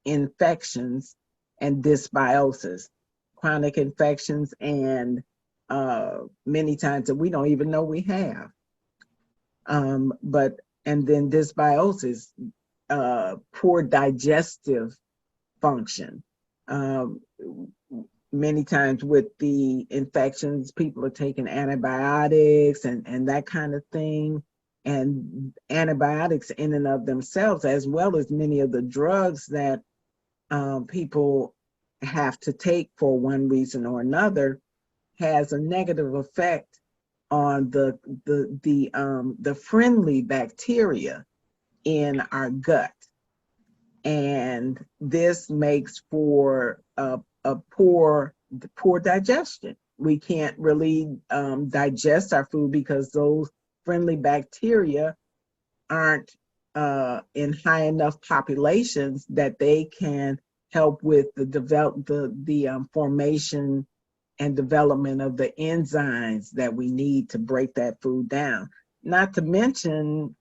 infections and dysbiosis. Chronic infections and many times that we don't even know we have. And then dysbiosis, poor digestive function. Many times with the infections, people are taking antibiotics and that kind of thing. And antibiotics in and of themselves, as well as many of the drugs that people have to take for one reason or another, has a negative effect on the friendly bacteria in our gut. And this makes for a poor digestion. We can't really digest our food because those friendly bacteria aren't in high enough populations that they can help with the formation and development of the enzymes that we need to break that food down. Not to mention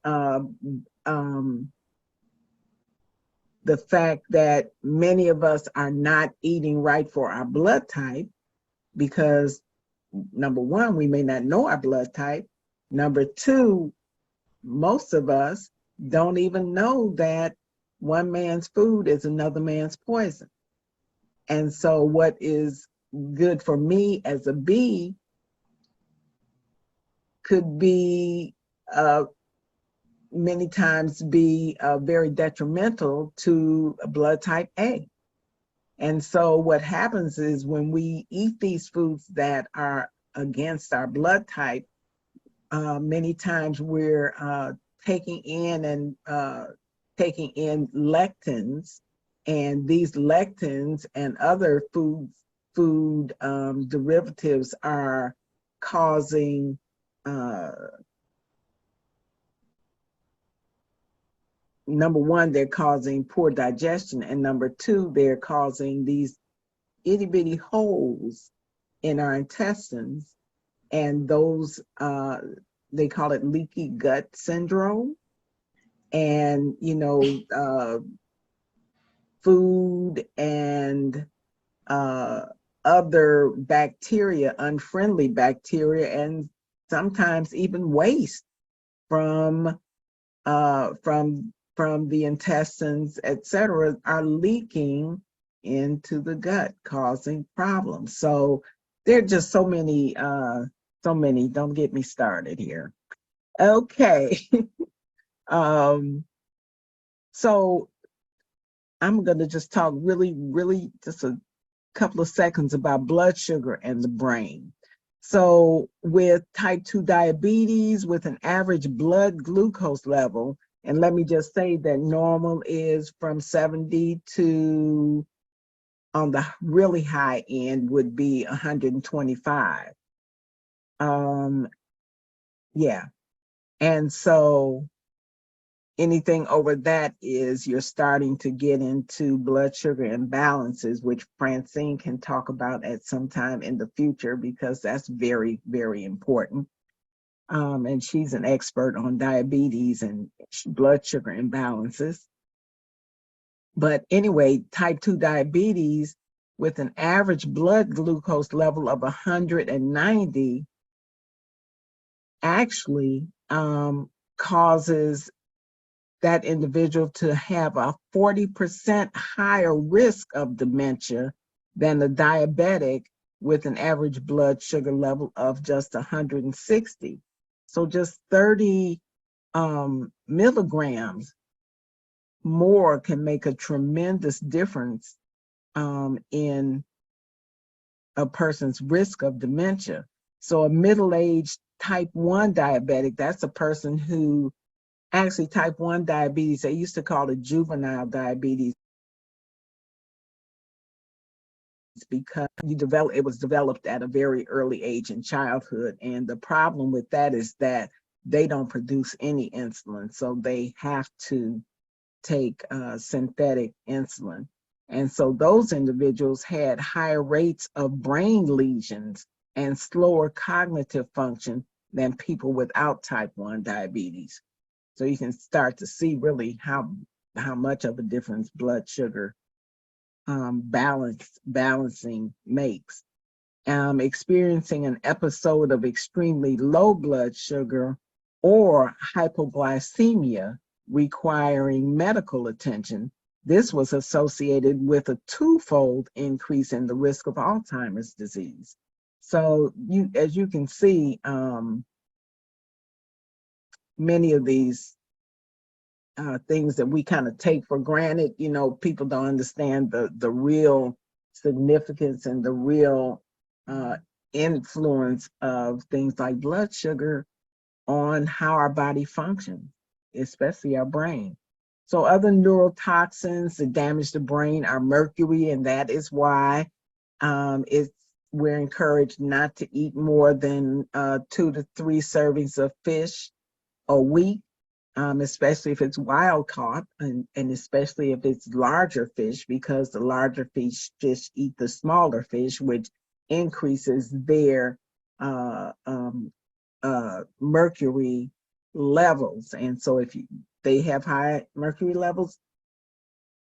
the fact that many of us are not eating right for our blood type because, number one, we may not know our blood type. Number two, most of us don't even know that one man's food is another man's poison. And so what is good for me as a bee could be many times be very detrimental to blood type A. And so what happens is when we eat these foods that are against our blood type, many times we're taking in lectins, and these lectins and other food derivatives are causing number one, they're causing poor digestion, and number two, they're causing these itty bitty holes in our intestines, and those they call it leaky gut syndrome. And food and other bacteria, unfriendly bacteria, and sometimes even waste from the intestines, etc., are leaking into the gut, causing problems. So there are just so many. Don't get me started here. Okay. So I'm going to just talk really just a couple of seconds about blood sugar and the brain. So with type 2 diabetes, with an average blood glucose level, and let me just say that normal is from 70 to, on the really high end, would be 125. Yeah. And so anything over that is you're starting to get into blood sugar imbalances, which Francine can talk about at some time in the future, because that's very, very important. And she's an expert on diabetes and blood sugar imbalances. But anyway, type 2 diabetes with an average blood glucose level of 190 actually causes that individual to have a 40% higher risk of dementia than a diabetic with an average blood sugar level of just 160. So just 30 milligrams more can make a tremendous difference in a person's risk of dementia. So a middle-aged type 1 diabetic, that's a person who actually type 1 diabetes, they used to call it juvenile diabetes because it was developed at a very early age in childhood. And the problem with that is that they don't produce any insulin. So they have to take synthetic insulin. And so those individuals had higher rates of brain lesions and slower cognitive function than people without type 1 diabetes. So you can start to see really how much of a difference blood sugar balancing makes. Experiencing an episode of extremely low blood sugar or hypoglycemia requiring medical attention, this was associated with a twofold increase in the risk of Alzheimer's disease. So as you can see, many of these things that we kind of take for granted, people don't understand the real significance and the real influence of things like blood sugar on how our body functions, especially our brain. So other neurotoxins that damage the brain are mercury, and that is why we're encouraged not to eat more than 2 to 3 servings of fish a week, especially if it's wild caught, and especially if it's larger fish, because the larger fish eat the smaller fish, which increases their mercury levels. And so if they have high mercury levels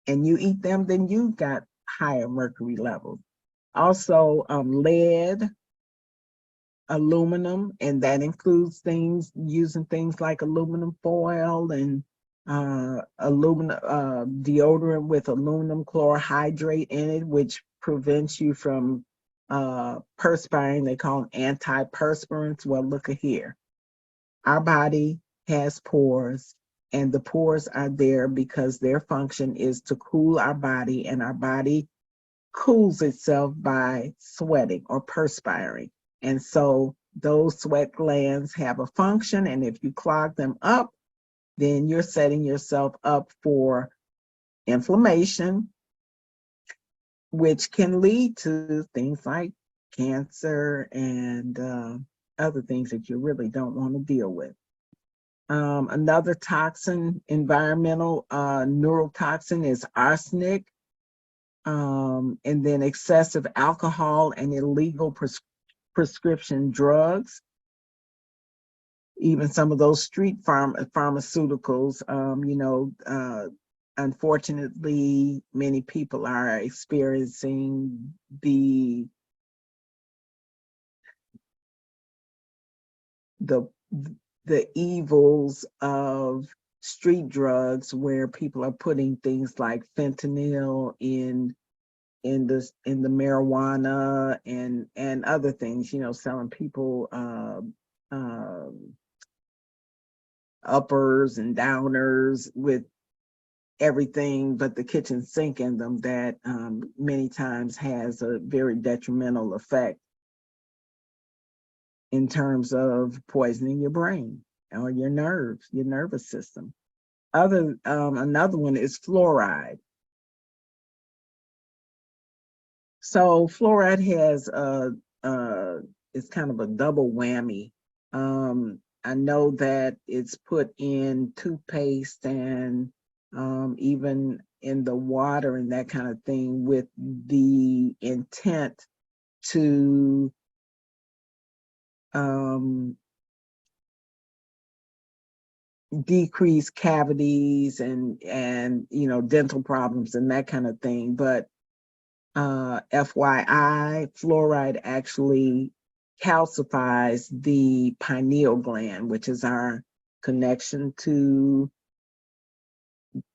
and you eat them, then you got higher mercury levels. Also, lead, aluminum, and that includes using things like aluminum foil and aluminum deodorant with aluminum chlorohydrate in it, which prevents you from perspiring. They call them antiperspirants. Well, look at here. Our body has pores, and the pores are there because their function is to cool our body, and our body cools itself by sweating or perspiring. And so those sweat glands have a function, and if you clog them up, then you're setting yourself up for inflammation, which can lead to things like cancer and other things that you really don't want to deal with. Another toxin, environmental neurotoxin is arsenic. And then excessive alcohol and illegal prescription drugs. Even some of those street pharmaceuticals, unfortunately, many people are experiencing the evils of street drugs, where people are putting things like fentanyl in the marijuana and other things, selling people uppers and downers with everything but the kitchen sink in them, that many times has a very detrimental effect in terms of poisoning your brain or your nerves, your nervous system. Another one is fluoride. So fluoride has it's kind of a double whammy. I know that it's put in toothpaste and even in the water and that kind of thing, with the intent to decrease cavities and dental problems and that kind of thing. But FYI, fluoride actually calcifies the pineal gland, which is our connection to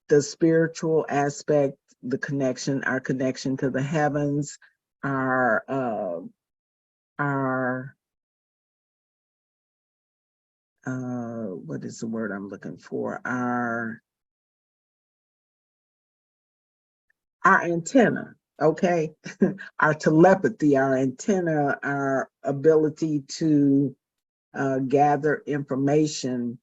the spiritual aspect, our connection to the heavens, our what is the word I'm looking for? Our antenna, okay? Our telepathy, our antenna, our ability to gather information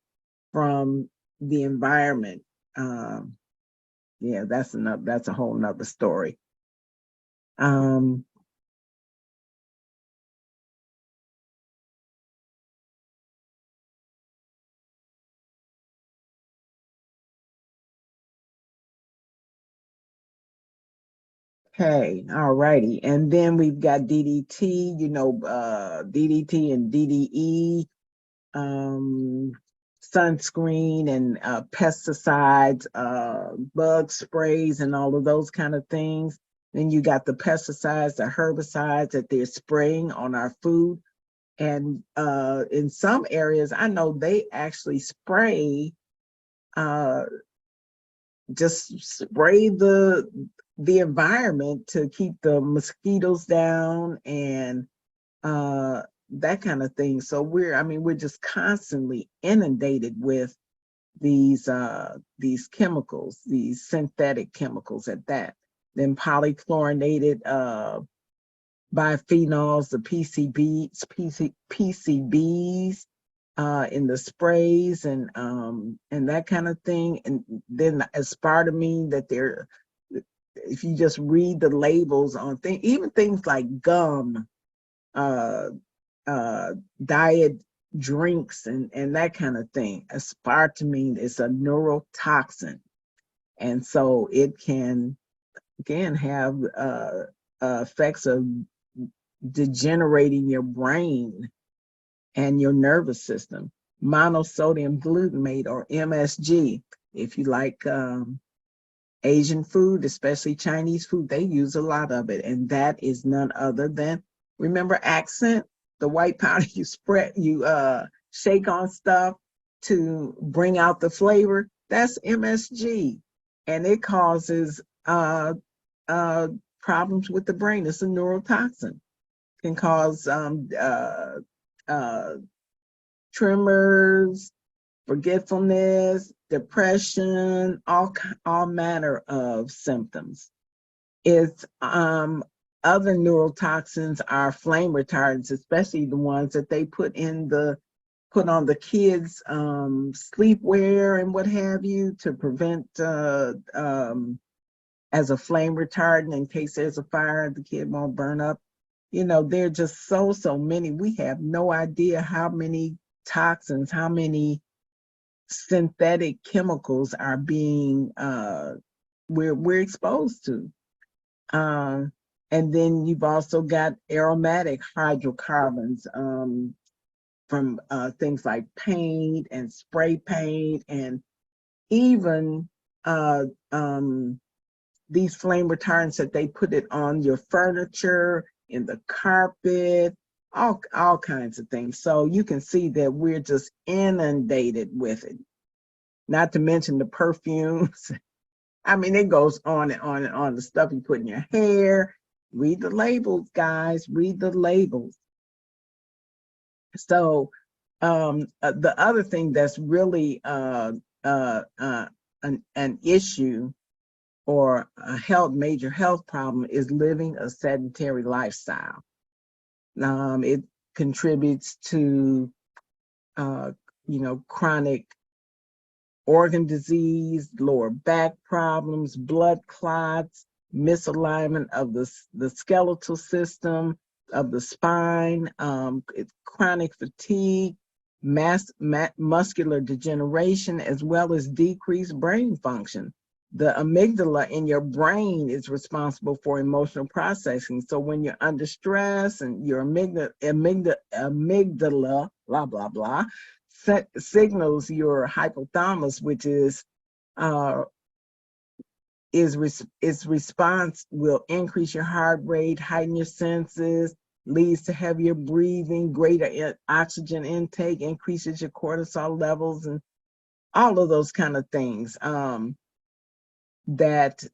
from the environment. Yeah, that's a whole nother story. Okay, all righty. And then we've got DDT, DDT and DDE, sunscreen and pesticides, bug sprays and all of those kind of things. Then you got the pesticides, the herbicides that they're spraying on our food. And in some areas, I know they actually just spray the environment to keep the mosquitoes down and that kind of thing. So we're just constantly inundated with these chemicals, these synthetic chemicals at that. Then polychlorinated biphenyls, the PCBs in the sprays and that kind of thing. And then the aspartame that if you just read the labels on things, even things like gum, diet drinks and that kind of thing. Aspartame is a neurotoxin. And so it can have effects of degenerating your brain and your nervous system. Monosodium glutamate, or MSG, if you like Asian food, especially Chinese food, they use a lot of it. And that is none other than, remember accent, the white powder you shake on stuff to bring out the flavor? That's MSG. And it causes problems with the brain. It's a neurotoxin. Can cause tremors, forgetfulness, depression, all manner of symptoms. It's other neurotoxins are flame retardants, especially the ones that they put on the kids' sleepwear and what have you, to prevent as a flame retardant in case there's a fire, the kid won't burn up. There are just so many. We have no idea how many toxins, how many synthetic chemicals are being we're exposed to. And then you've also got aromatic hydrocarbons from things like paint and spray paint, and even uh, um, these flame retardants that they put it on your furniture, in the carpet, all kinds of things. So you can see that we're just inundated with it. Not to mention the perfumes. I mean, it goes on and on and on. The stuff you put in your hair. Read the labels, guys. Read the labels. So the other thing that's really an issue or a major health problem is living a sedentary lifestyle. It contributes to chronic organ disease, lower back problems, blood clots, misalignment of the skeletal system, of the spine, chronic fatigue, muscular degeneration, as well as decreased brain function. The amygdala in your brain is responsible for emotional processing. So when you're under stress and your amygdala, blah, blah, blah, signals your hypothalamus, which is its response will increase your heart rate, heighten your senses, leads to heavier breathing, greater oxygen intake, increases your cortisol levels, and all of those kind of things that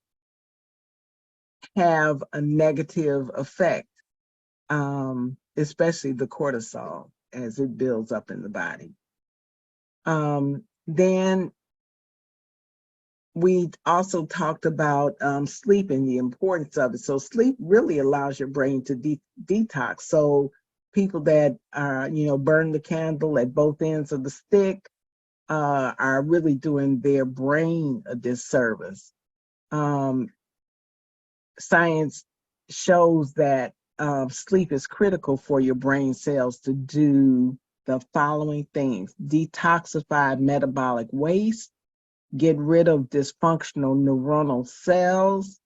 have a negative effect, especially the cortisol as it builds up in the body. Then we also talked about sleep and the importance of it. So sleep really allows your brain to detox. So people that are, burn the candle at both ends of the stick are really doing their brain a disservice. Science shows that sleep is critical for your brain cells to do the following things: detoxify metabolic waste, get rid of dysfunctional neuronal cells,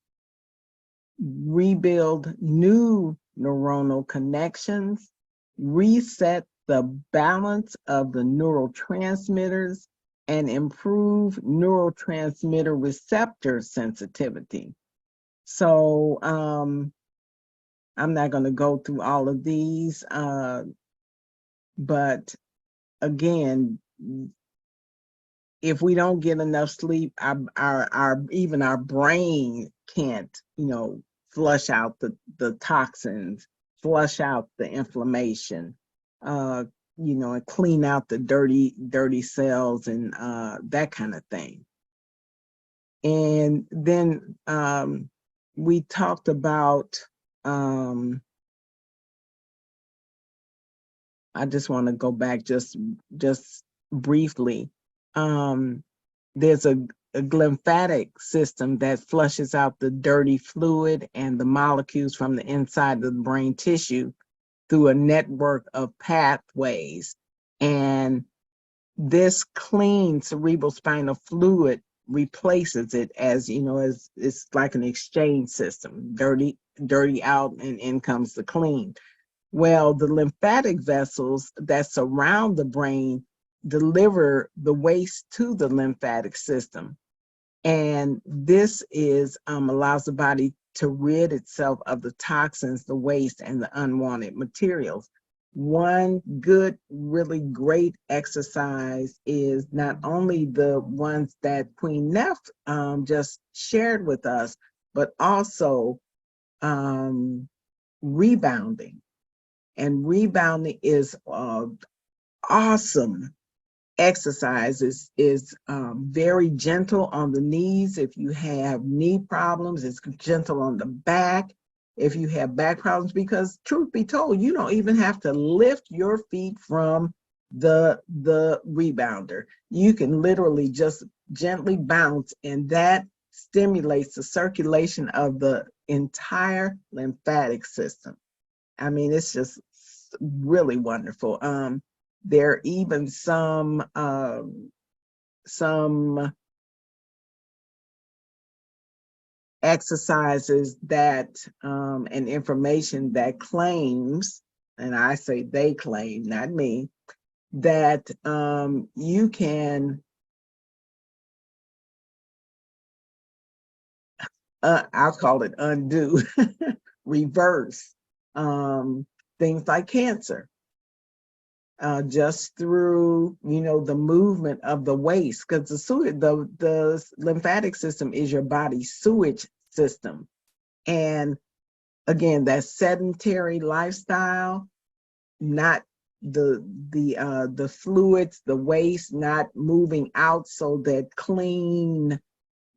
rebuild new neuronal connections, reset the balance of the neurotransmitters, and improve neurotransmitter receptor sensitivity. So I'm not going to go through all of these, but again, if we don't get enough sleep, even our brain can't, flush out the toxins, flush out the inflammation, and clean out the dirty cells and that kind of thing. And then we talked about, I just want to go back just briefly. There's a glymphatic system that flushes out the dirty fluid and the molecules from the inside of the brain tissue through a network of pathways. And this clean cerebrospinal fluid replaces it, as it's like an exchange system. Dirty out, and in comes the clean. Well, the lymphatic vessels that surround the brain deliver the waste to the lymphatic system. And this allows the body to rid itself of the toxins, the waste, and the unwanted materials. One good, really great exercise is not only the ones that Queen Neff just shared with us, but also rebounding. And rebounding is awesome exercise. Is very gentle on the knees. If you have knee problems, it's gentle on the back. If you have back problems, because truth be told, you don't even have to lift your feet from the rebounder. You can literally just gently bounce, and that stimulates the circulation of the entire lymphatic system. I mean, it's just really wonderful. There are even some some exercises that and information that claims, and I say they claim, not me, that you can, I'll call it undo, reverse things like cancer. Just through, the movement of the waste, because the lymphatic system is your body's sewage system. And again, that sedentary lifestyle, not the fluids, the waste not moving out so that clean,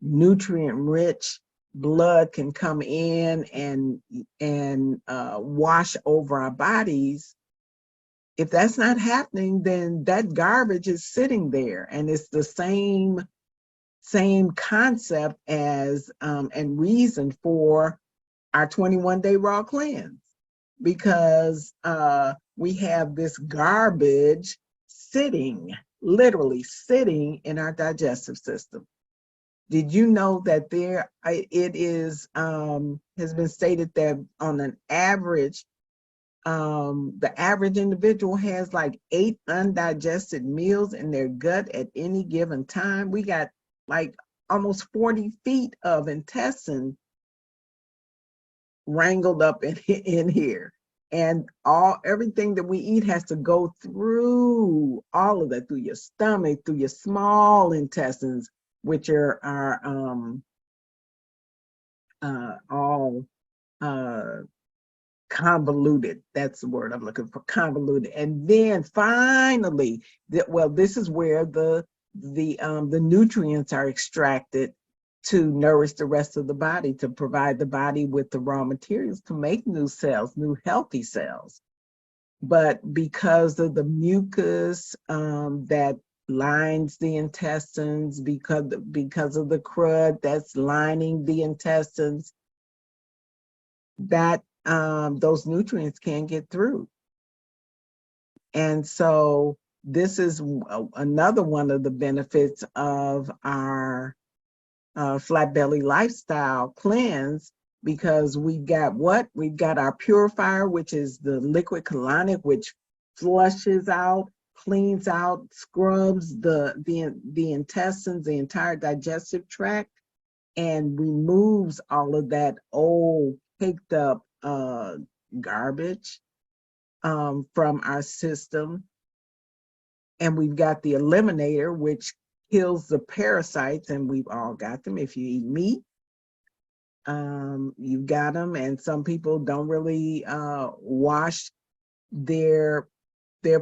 nutrient-rich blood can come in and wash over our bodies. If that's not happening, then that garbage is sitting there, and it's the same concept as and reason for our 21-day raw cleanse, because we have this garbage literally sitting in our digestive system. Did you know that it is has been stated that on an average, the average individual has like 8 undigested meals in their gut at any given time? We got like almost 40 feet of intestine wrangled up in here. And everything that we eat has to go through all of that, through your stomach, through your small intestines, which are all convoluted. That's the word I'm looking for, convoluted. And then finally, this is where the nutrients are extracted to nourish the rest of the body, to provide the body with the raw materials to make new cells, new healthy cells. But because of the mucus that lines the intestines, because of the crud that's lining the intestines, that those nutrients can't get through. And so this is another one of the benefits of our flat belly lifestyle cleanse, because we've got our purifier, which is the liquid colonic, which flushes out, cleans out, scrubs the intestines, the entire digestive tract, and removes all of that old caked up garbage from our system. And we've got the eliminator, which kills the parasites, and we've all got them. If you eat meat, you've got them. And some people don't really wash their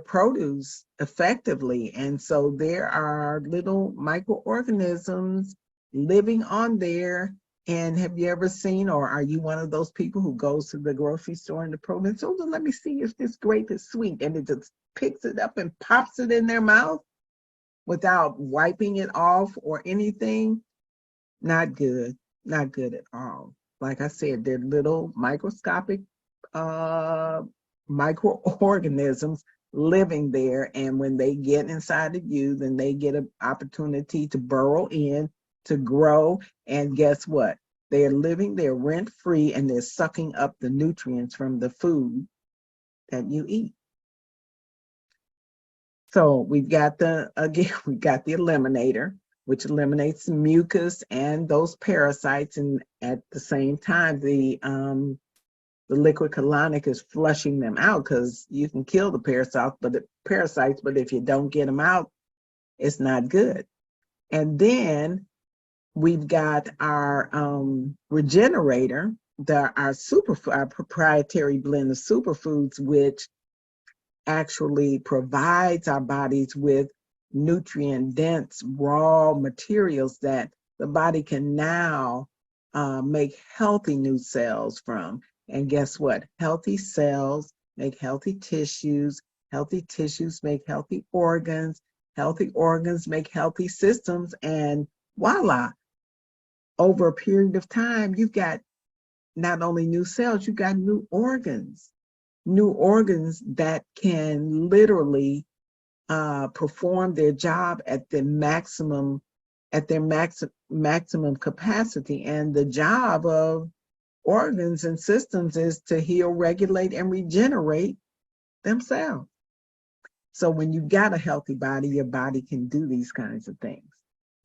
produce effectively, and so there are little microorganisms living on there. And have you ever seen, or are you one of those people who goes to the grocery store in the produce, oh, let me see if this grape is sweet, and it just picks it up and pops it in their mouth without wiping it off or anything? Not good, not good at all. Like I said, they're little microscopic microorganisms living there, and when they get inside of you, then they get an opportunity to burrow in, to grow, and guess what? They're living there rent-free, and they're sucking up the nutrients from the food that you eat. So we've got the eliminator, which eliminates mucus and those parasites, and at the same time, the liquid colonic is flushing them out, because you can kill the parasites, but if you don't get them out, it's not good. And then we've got our regenerator, our proprietary blend of superfoods, which actually provides our bodies with nutrient-dense raw materials that the body can now make healthy new cells from. And guess what? Healthy cells make healthy tissues make healthy organs make healthy systems, and voila, over a period of time, you've got not only new cells, you've got new organs that can literally perform their job at the maximum, maximum capacity. And the job of organs and systems is to heal, regulate, and regenerate themselves. So when you got a healthy body, your body can do these kinds of things.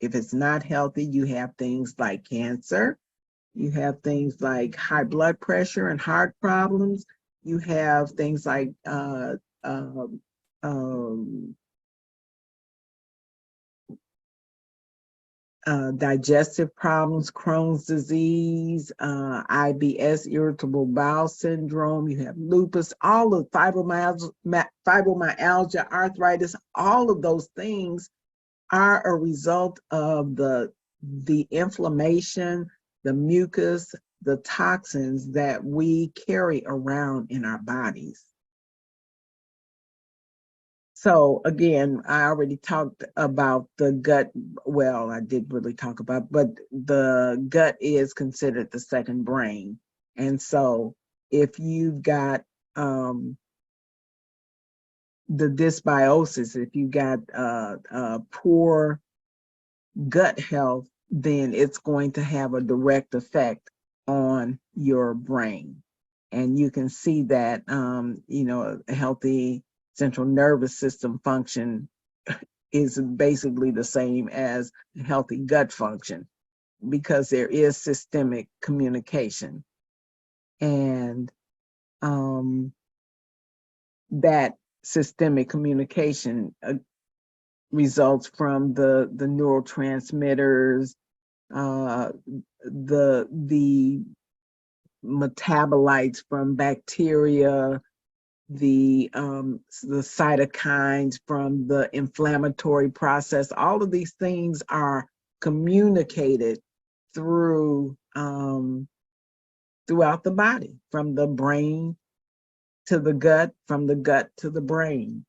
If it's not healthy, you have things like cancer, you have things like high blood pressure and heart problems, you have things like um, digestive problems, Crohn's disease, IBS, irritable bowel syndrome, you have lupus, all of fibromyalgia, arthritis, all of those things are a result of the inflammation, the mucus, the toxins that we carry around in our bodies. So again, I already talked about the gut. Well, I did really talk about, but the gut is considered the second brain. And so if you've got the dysbiosis, if you got poor gut health, then it's going to have a direct effect on your brain. And you can see that, a healthy central nervous system function is basically the same as healthy gut function, because there is systemic communication. And that systemic communication results from the neurotransmitters, the metabolites from bacteria, the cytokines from the inflammatory process. All of these things are communicated through throughout the body, from the brain to the gut, from the gut to the brain.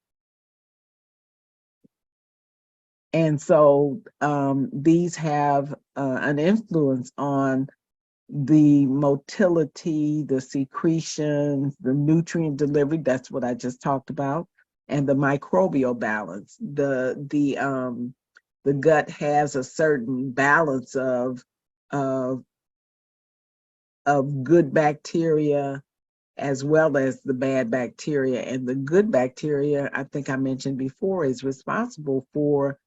And so these have an influence on the motility, the secretions, the nutrient delivery, that's what I just talked about, and the microbial balance. The gut has a certain balance of good bacteria as well as the bad bacteria. And the good bacteria, I think I mentioned before, is responsible for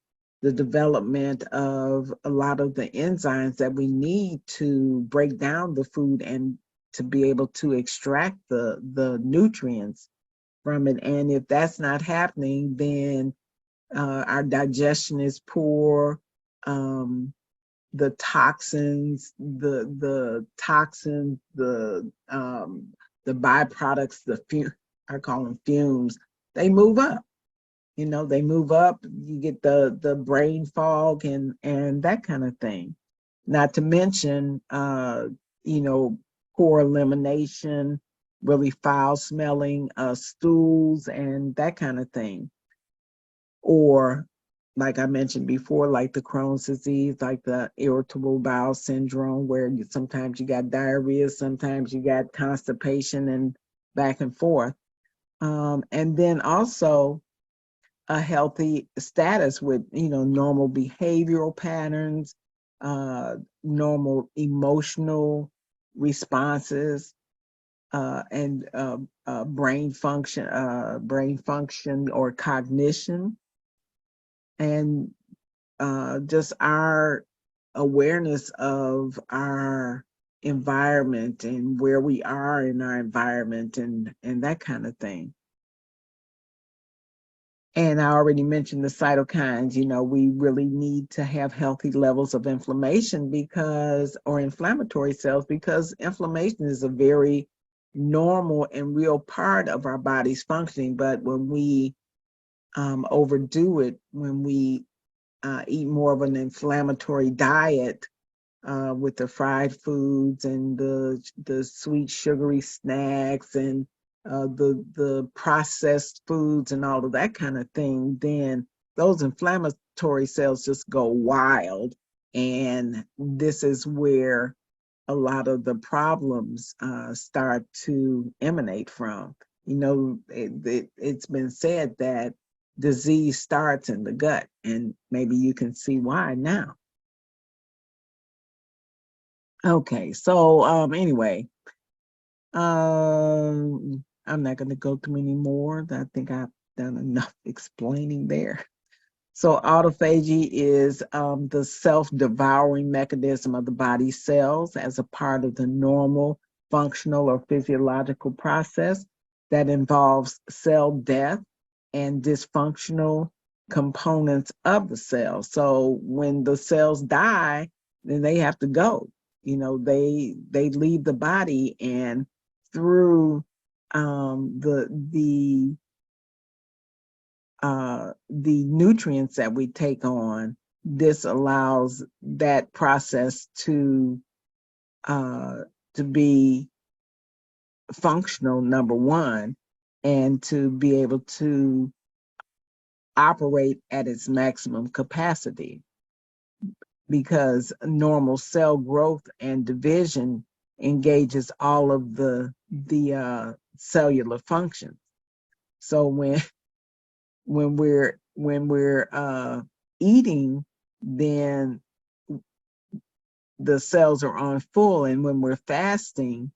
the development of a lot of the enzymes that we need to break down the food and to be able to extract the nutrients from it. And if that's not happening, then our digestion is poor. The toxins, the toxins, the byproducts, I call them fumes, they move up. They move up, you get the brain fog and that kind of thing. Not to mention, poor elimination, really foul smelling stools and that kind of thing. Or like I mentioned before, like the Crohn's disease, like the irritable bowel syndrome, where sometimes you got diarrhea, sometimes you got constipation and back and forth. And then also a healthy status with, normal behavioral patterns, normal emotional responses, and brain function or cognition, and just our awareness of our environment and where we are in our environment and that kind of thing. And I already mentioned the cytokines. We really need to have healthy levels of inflammation or inflammatory cells, because inflammation is a very normal and real part of our body's functioning. But when we overdo it, when we eat more of an inflammatory diet with the fried foods and the sweet sugary snacks and the processed foods and all of that kind of thing, then those inflammatory cells just go wild. And this is where a lot of the problems start to emanate from. It's been said that disease starts in the gut, and maybe you can see why now. Okay, so anyway, I'm not going to go through any more. I think I've done enough explaining there. So autophagy is the self-devouring mechanism of the body's cells as a part of the normal functional or physiological process that involves cell death and dysfunctional components of the cell. So when the cells die, then they have to go. You know, they leave the body, and through the nutrients that we take on, this allows that process to be functional, number one, and to be able to operate at its maximum capacity, because normal cell growth and division engages all of the cellular functions. So when we're eating, then the cells are on full, and when we're fasting,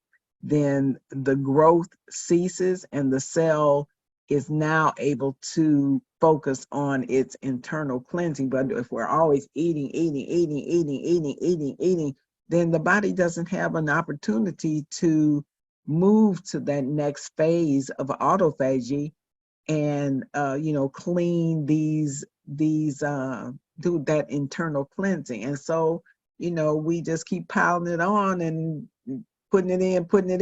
then the growth ceases and the cell is now able to focus on its internal cleansing. But if we're always eating, then the body doesn't have an opportunity to move to that next phase of autophagy and clean these do that internal cleansing. And so we just keep piling it on and putting it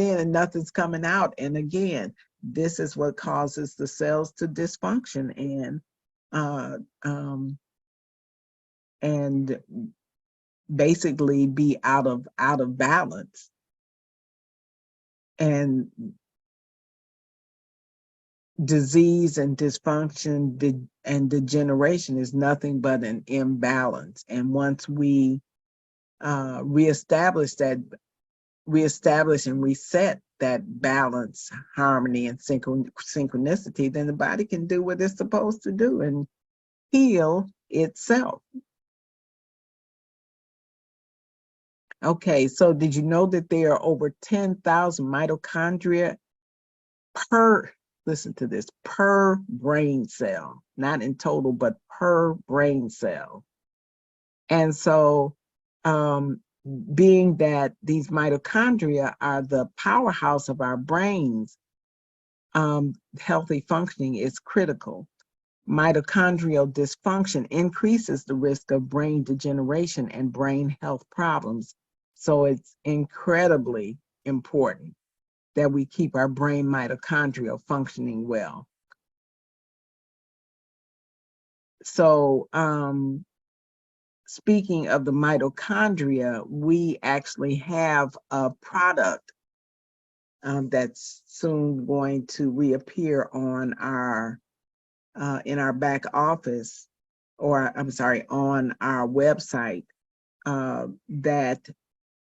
in, and nothing's coming out. And again, this is what causes the cells to dysfunction and basically be out of balance. And disease and dysfunction and degeneration is nothing but an imbalance. And once we reestablish and reset that balance, harmony, and synchronicity, then the body can do what it's supposed to do and heal itself. Okay, so did you know that there are over 10,000 mitochondria listen to this, per brain cell, not in total, but per brain cell. And so being that these mitochondria are the powerhouse of our brains, healthy functioning is critical. Mitochondrial dysfunction increases the risk of brain degeneration and brain health problems. So it's incredibly important that we keep our brain mitochondria functioning well. So speaking of the mitochondria, we actually have a product that's soon going to reappear on our in our back office, or I'm sorry, on our website, that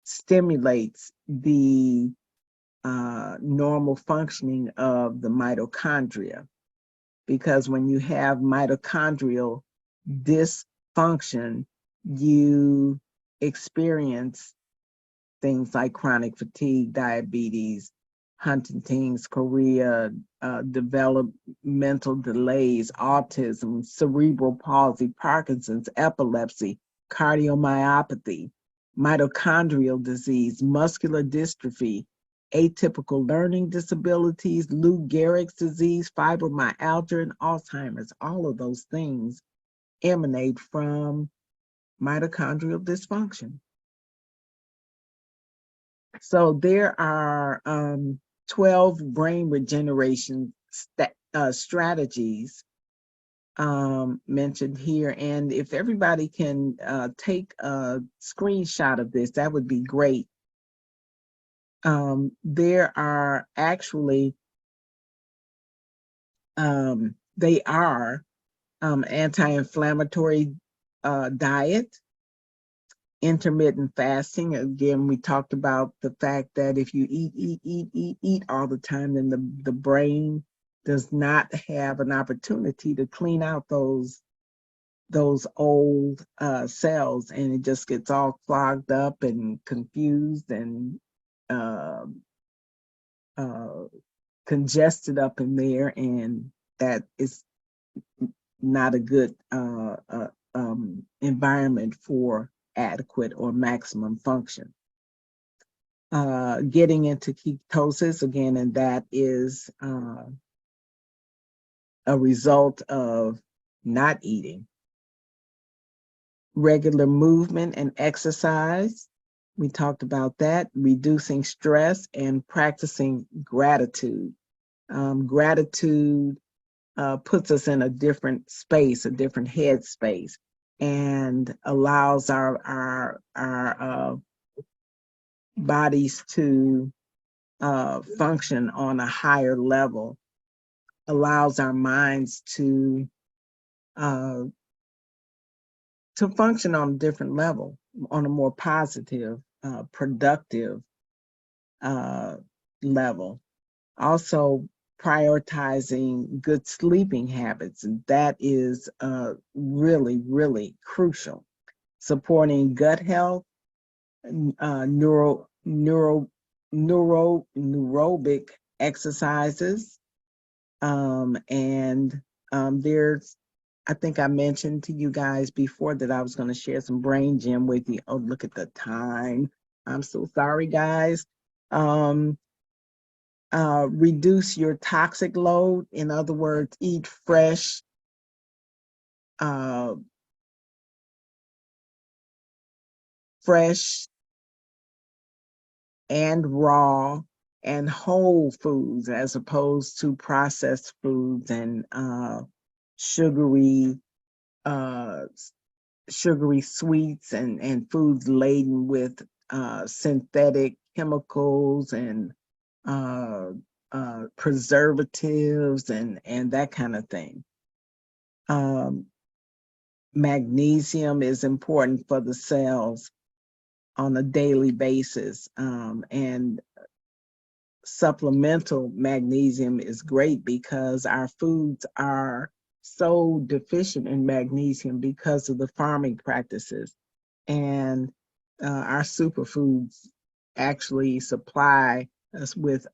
stimulates the normal functioning of the mitochondria. Because when you have mitochondrial dysfunction, you experience things like chronic fatigue, diabetes, Huntington's, chorea, developmental delays, autism, cerebral palsy, Parkinson's, epilepsy, cardiomyopathy, mitochondrial disease, muscular dystrophy, atypical learning disabilities, Lou Gehrig's disease, fibromyalgia, and Alzheimer's. All of those things emanate from mitochondrial dysfunction. So there are 12 brain regeneration strategies mentioned here. And if everybody can take a screenshot of this, that would be great. There are actually, they are anti-inflammatory diet, intermittent fasting. Again, we talked about the fact that if you eat all the time, then the brain does not have an opportunity to clean out those old cells, and it just gets all clogged up and confused and uh, uh, congested up in there, and that is not a good environment for adequate or maximum function. Getting into ketosis again, and that is a result of not eating. Regular movement and exercise, we talked about that. Reducing stress and practicing gratitude. Gratitude puts us in a different space, a different head space, and allows our bodies to function on a higher level, allows our minds to function on a different level, on a more positive, productive level. Also, prioritizing good sleeping habits, and that is really, really crucial. Supporting gut health, neurobic exercises, and there's, I think I mentioned to you guys before that I was going to share some brain gym with you. Oh, look at the time. I'm so sorry, guys. Reduce your toxic load. In other words, eat fresh, fresh and raw and whole foods as opposed to processed foods and sugary sugary sweets and foods laden with synthetic chemicals and preservatives and that kind of thing. Magnesium is important for the cells on a daily basis, and supplemental magnesium is great because our foods are so deficient in magnesium because of the farming practices, and our superfoods actually supply us with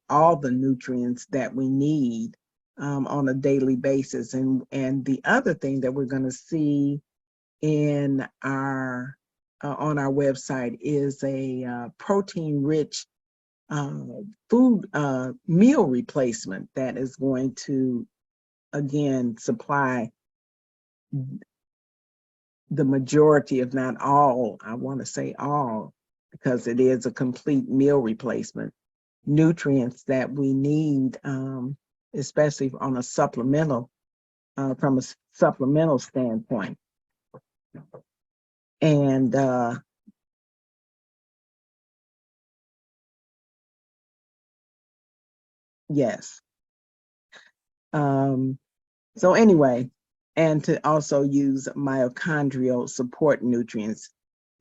all the nutrients that we need on a daily basis. And the other thing that we're going to see in our on our website is a protein-rich food meal replacement that is going to, again, supply the majority, if not all, I want to say all, because it is a complete meal replacement, nutrients that we need, especially on a supplemental, from a supplemental standpoint. And yes. So anyway, and to also use mitochondrial support nutrients,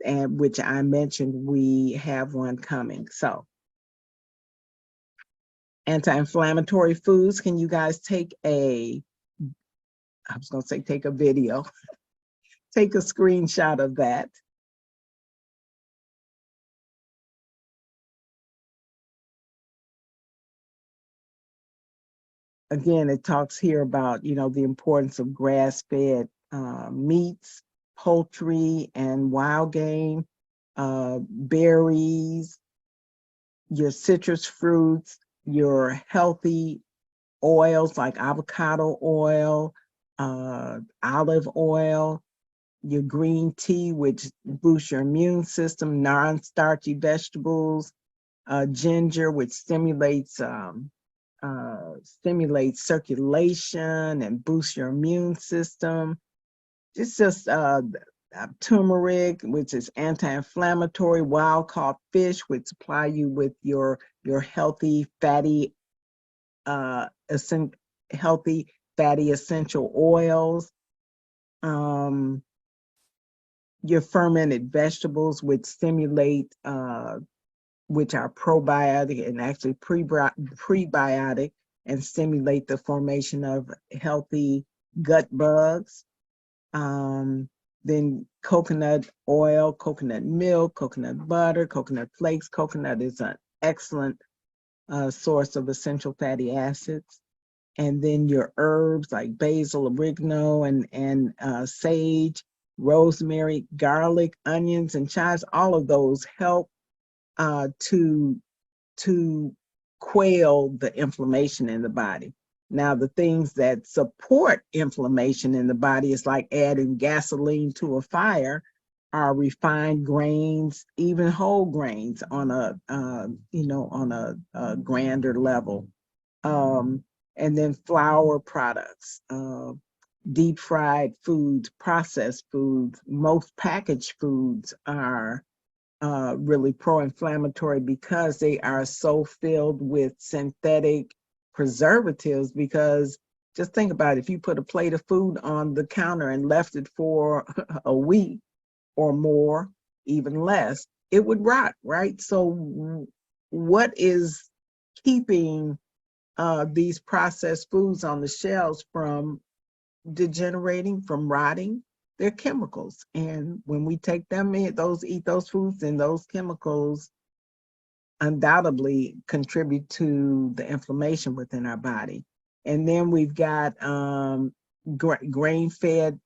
and which I mentioned we have one coming. So anti-inflammatory foods, can you guys take a, I was gonna say take a video, take a screenshot of that. Again, it talks here about, you know, the importance of grass-fed meats, poultry, and wild game, berries, your citrus fruits, your healthy oils like avocado oil, olive oil, your green tea, which boosts your immune system, non-starchy vegetables, ginger, which stimulates circulation and boosts your immune system. It's just turmeric, which is anti-inflammatory, wild-caught fish, which supply you with your healthy fatty essential oils. Your fermented vegetables, which stimulate, which are probiotic and actually prebiotic, and stimulate the formation of healthy gut bugs. Then coconut oil, coconut milk, coconut butter, coconut flakes. Coconut is an excellent source of essential fatty acids. And then your herbs like basil, oregano, and sage, rosemary, garlic, onions, and chives. All of those help to quell the inflammation in the body. Now, the things that support inflammation in the body is like adding gasoline to a fire, are refined grains, even whole grains on a grander level. And then flour products, deep fried foods, processed foods. Most packaged foods are really pro-inflammatory because they are so filled with synthetic preservatives. Because just think about it, if you put a plate of food on the counter and left it for a week or more, even less, it would rot, right? So what is keeping these processed foods on the shelves from degenerating, from rotting? They're chemicals. And when we take them in, eat those foods, and those chemicals undoubtedly contribute to the inflammation within our body. And then we've got grain-fed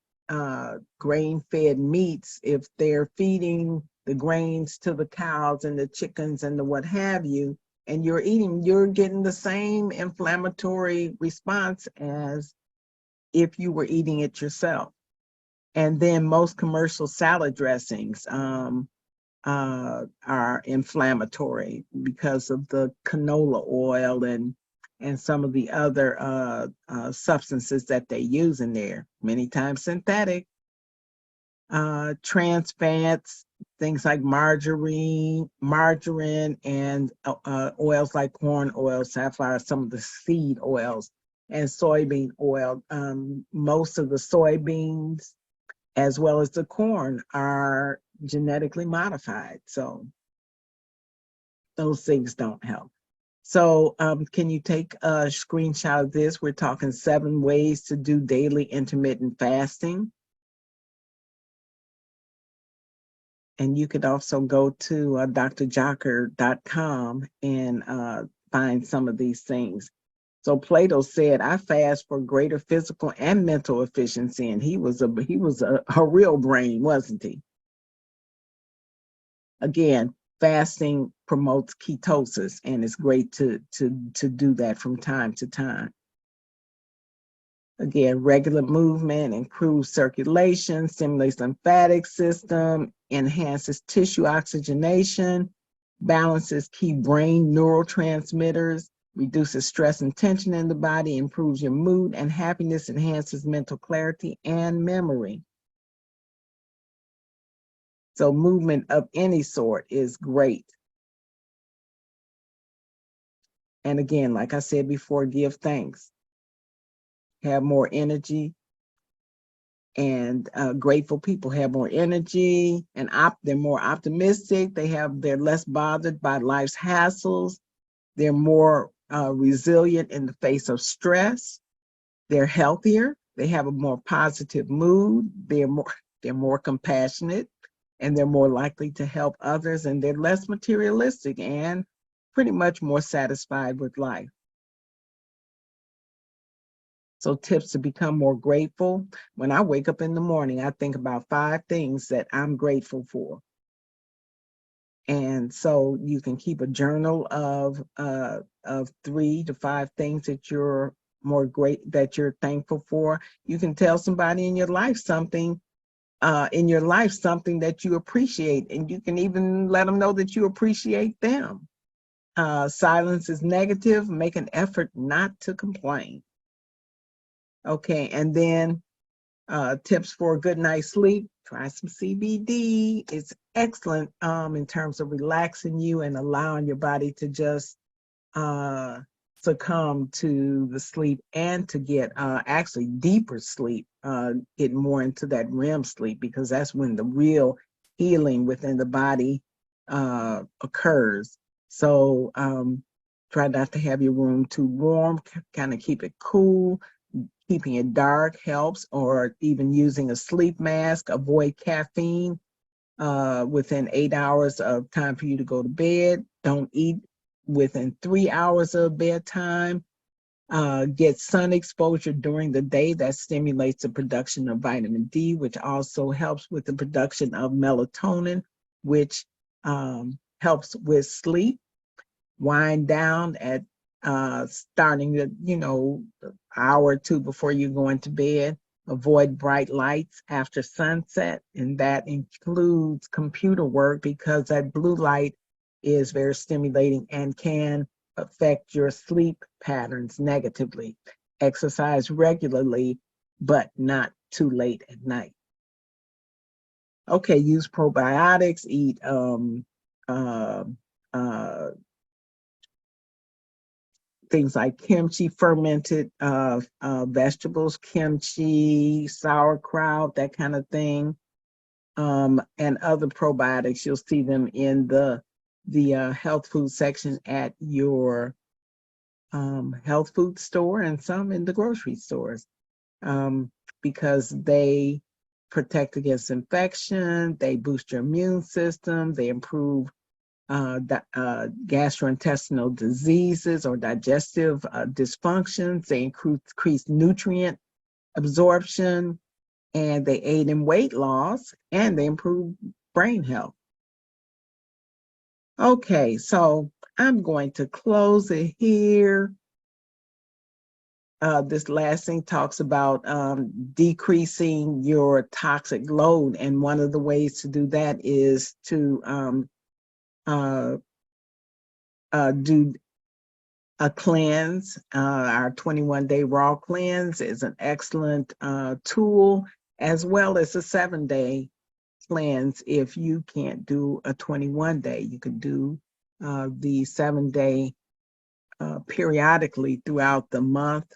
meats. If they're feeding the grains to the cows and the chickens and the what have you, and you're getting the same inflammatory response as if you were eating it yourself. And then most commercial salad dressings are inflammatory because of the canola oil and some of the other substances that they use in there, many times synthetic. Trans fats, things like margarine, and oils like corn oil, safflower, some of the seed oils, and soybean oil. Most of the soybeans, as well as the corn, are genetically modified. So those things don't help. So can you take a screenshot of this? We're talking 7 ways to do daily intermittent fasting. And you could also go to drjocker.com and find some of these things. So Plato said, "I fast for greater physical and mental efficiency," and he was a real brain, wasn't he? Again, fasting promotes ketosis, and it's great to do that from time to time. Again, regular movement improves circulation, stimulates the lymphatic system, enhances tissue oxygenation, balances key brain neurotransmitters, reduces stress and tension in the body, improves your mood and happiness, enhances mental clarity and memory. So movement of any sort is great. And again, like I said before, give thanks. Have more energy, and grateful people have more energy, and they're more optimistic. They're less bothered by life's hassles. They're more resilient in the face of stress. They're healthier. They have a more positive mood. They're more compassionate, and they're more likely to help others, and they're less materialistic and pretty much more satisfied with life. So tips to become more grateful. When I wake up in the morning, I think about 5 things that I'm grateful for. And so you can keep a journal of 3 to 5 things that you're thankful for. You can tell somebody in your life something that you appreciate, and you can even let them know that you appreciate them. Silence is negative. Make an effort not to complain. Okay, and then tips for a good night's sleep. Try some CBD. It's excellent in terms of relaxing you and allowing your body to just succumb to the sleep, and to get actually deeper sleep, get more into that REM sleep, because that's when the real healing within the body occurs. So Try not to have your room too warm, kind of keep it cool. Keeping it dark helps, or even using a sleep mask. Avoid caffeine within 8 hours of time for you to go to bed. Don't eat within 3 hours of bedtime. Get sun exposure during the day. That stimulates the production of vitamin D, which also helps with the production of melatonin, which helps with sleep. Wind down at starting the, hour or two before you go into bed. Avoid bright lights after sunset, and that includes computer work because that blue light is very stimulating and can affect your sleep patterns negatively. Exercise regularly, but not too late at night. Okay, use probiotics, eat uh, uh, things like kimchi, fermented vegetables, kimchi, sauerkraut, that kind of thing, and other probiotics. You'll see them in the health food section at your health food store, and some in the grocery stores, because they protect against infection, they boost your immune system, they improve gastrointestinal diseases or digestive dysfunctions. They increase nutrient absorption, and they aid in weight loss, and they improve brain health. Okay, so I'm going to close it here. This last thing talks about decreasing your toxic load, and one of the ways to do that is to do a cleanse. Our 21-day raw cleanse is an excellent tool, as well as a 7-day cleanse. If you can't do a 21-day, you can do the 7-day periodically throughout the month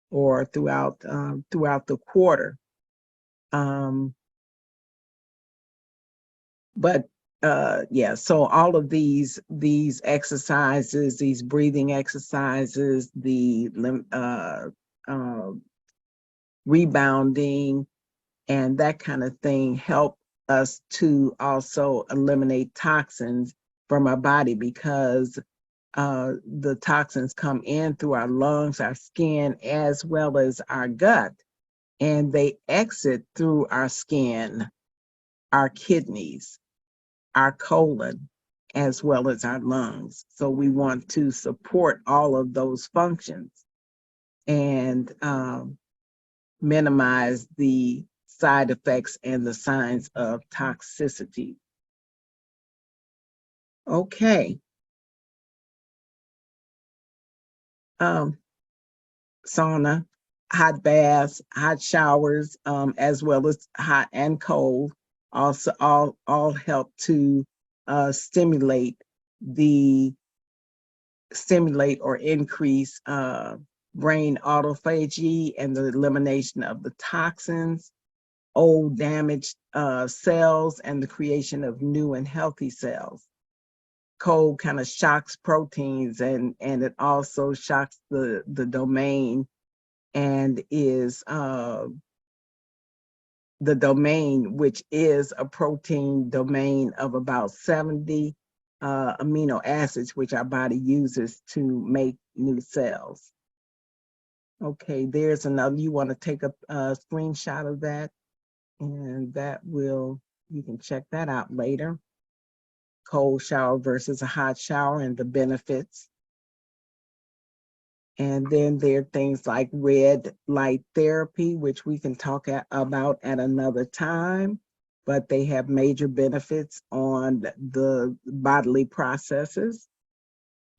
or throughout the quarter. But yeah, so all of these exercises, these breathing exercises, the rebounding and that kind of thing help us to also eliminate toxins from our body, because the toxins come in through our lungs, our skin, as well as our gut, and they exit through our skin, our kidneys, our colon, as well as our lungs. So we want to support all of those functions and minimize the side effects and the signs of toxicity. Okay. Sauna, hot baths, hot showers, as well as hot and cold, also all help to stimulate or increase brain autophagy and the elimination of the toxins, old damaged cells, and the creation of new and healthy cells. Cold kind of shocks proteins, and it also shocks the domain, and is the domain, which is a protein domain of about 70 amino acids, which our body uses to make new cells. Okay, there's another. You want to take a screenshot of that, and you can check that out later. Cold shower versus a hot shower and the benefits. And then there are things like red light therapy, which we can talk about at another time, but they have major benefits on the bodily processes.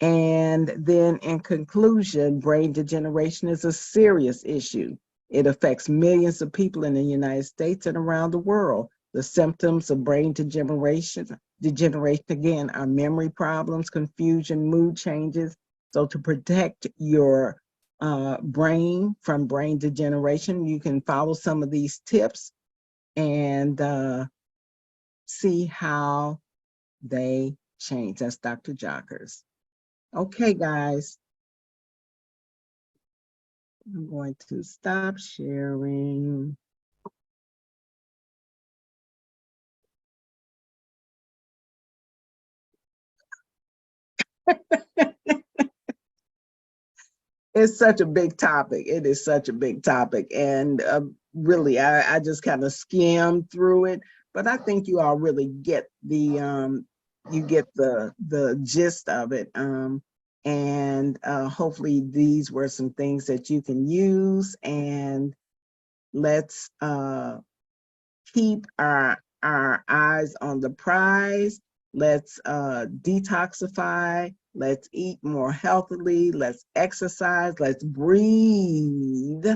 And then in conclusion, brain degeneration is a serious issue. It affects millions of people in the United States and around the world. The symptoms of brain degeneration again are memory problems, confusion, mood changes. So to protect your brain from brain degeneration, you can follow some of these tips and see how they change. That's Dr. Jockers. Okay, guys. I'm going to stop sharing. It's such a big topic. It is such a big topic. And really, I just kind of skimmed through it, but I think you all really get you get the gist of it. And hopefully these were some things that you can use, and let's keep our eyes on the prize. Let's detoxify. Let's eat more healthily. Let's exercise. Let's breathe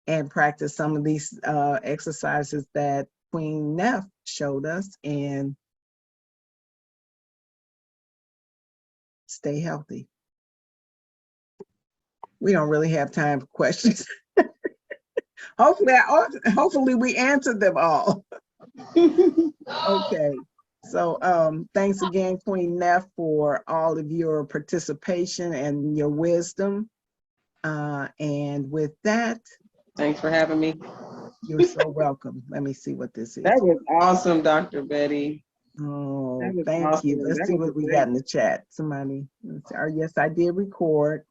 and practice some of these exercises that Queen Neff showed us, and stay healthy. We don't really have time for questions. Hopefully we answered them all. Okay. So thanks again, Queen Neff, for all of your participation and your wisdom. And with that, Thanks for having me. you're so welcome. Let me see what this is. That was awesome, Dr. Betty. Oh, That was thank you. awesome. Let's That see was what we great. got in the chat. Somebody, yes, I did record.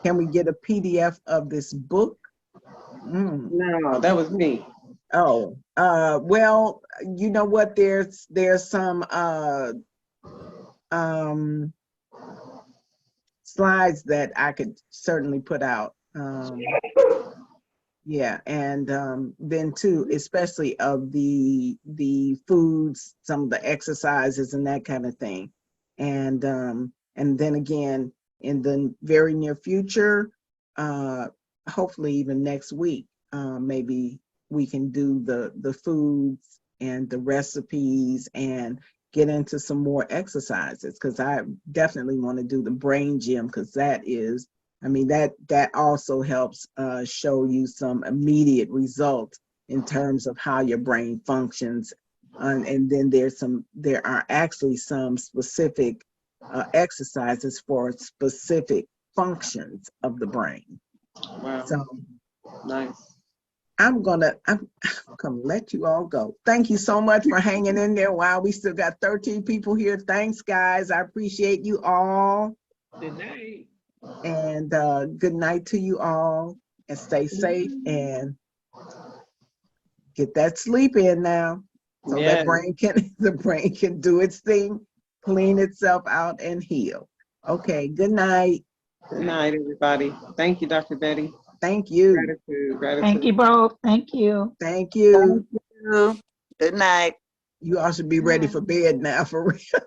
Can we get a PDF of this book? No, that was me. Oh, well, you know what? There's some slides that I could certainly put out. Yeah, and then too, especially of the foods, some of the exercises and that kind of thing. And then again, in the very near future, hopefully even next week, maybe we can do the foods and the recipes and get into some more exercises, because I definitely want to do the brain gym, because that is, I mean, that also helps show you some immediate results in terms of how your brain functions. And then there are actually some specific exercises for specific functions of the brain. Wow. So Nice. I'm gonna let you all go. Thank you so much for hanging in there. Wow, we still got 13 people here. Thanks, guys. I appreciate you all. Good night. And good night to you all, and stay safe and get that sleep in now, so Yeah. that the brain can do its thing, clean itself out and heal. Okay, good night. Good night, everybody. Thank you, Dr. Betty. Thank you. Gratitude, gratitude. Thank you both. Thank you. Thank you. Thank you. Good night. You all should be ready for bed now, for real.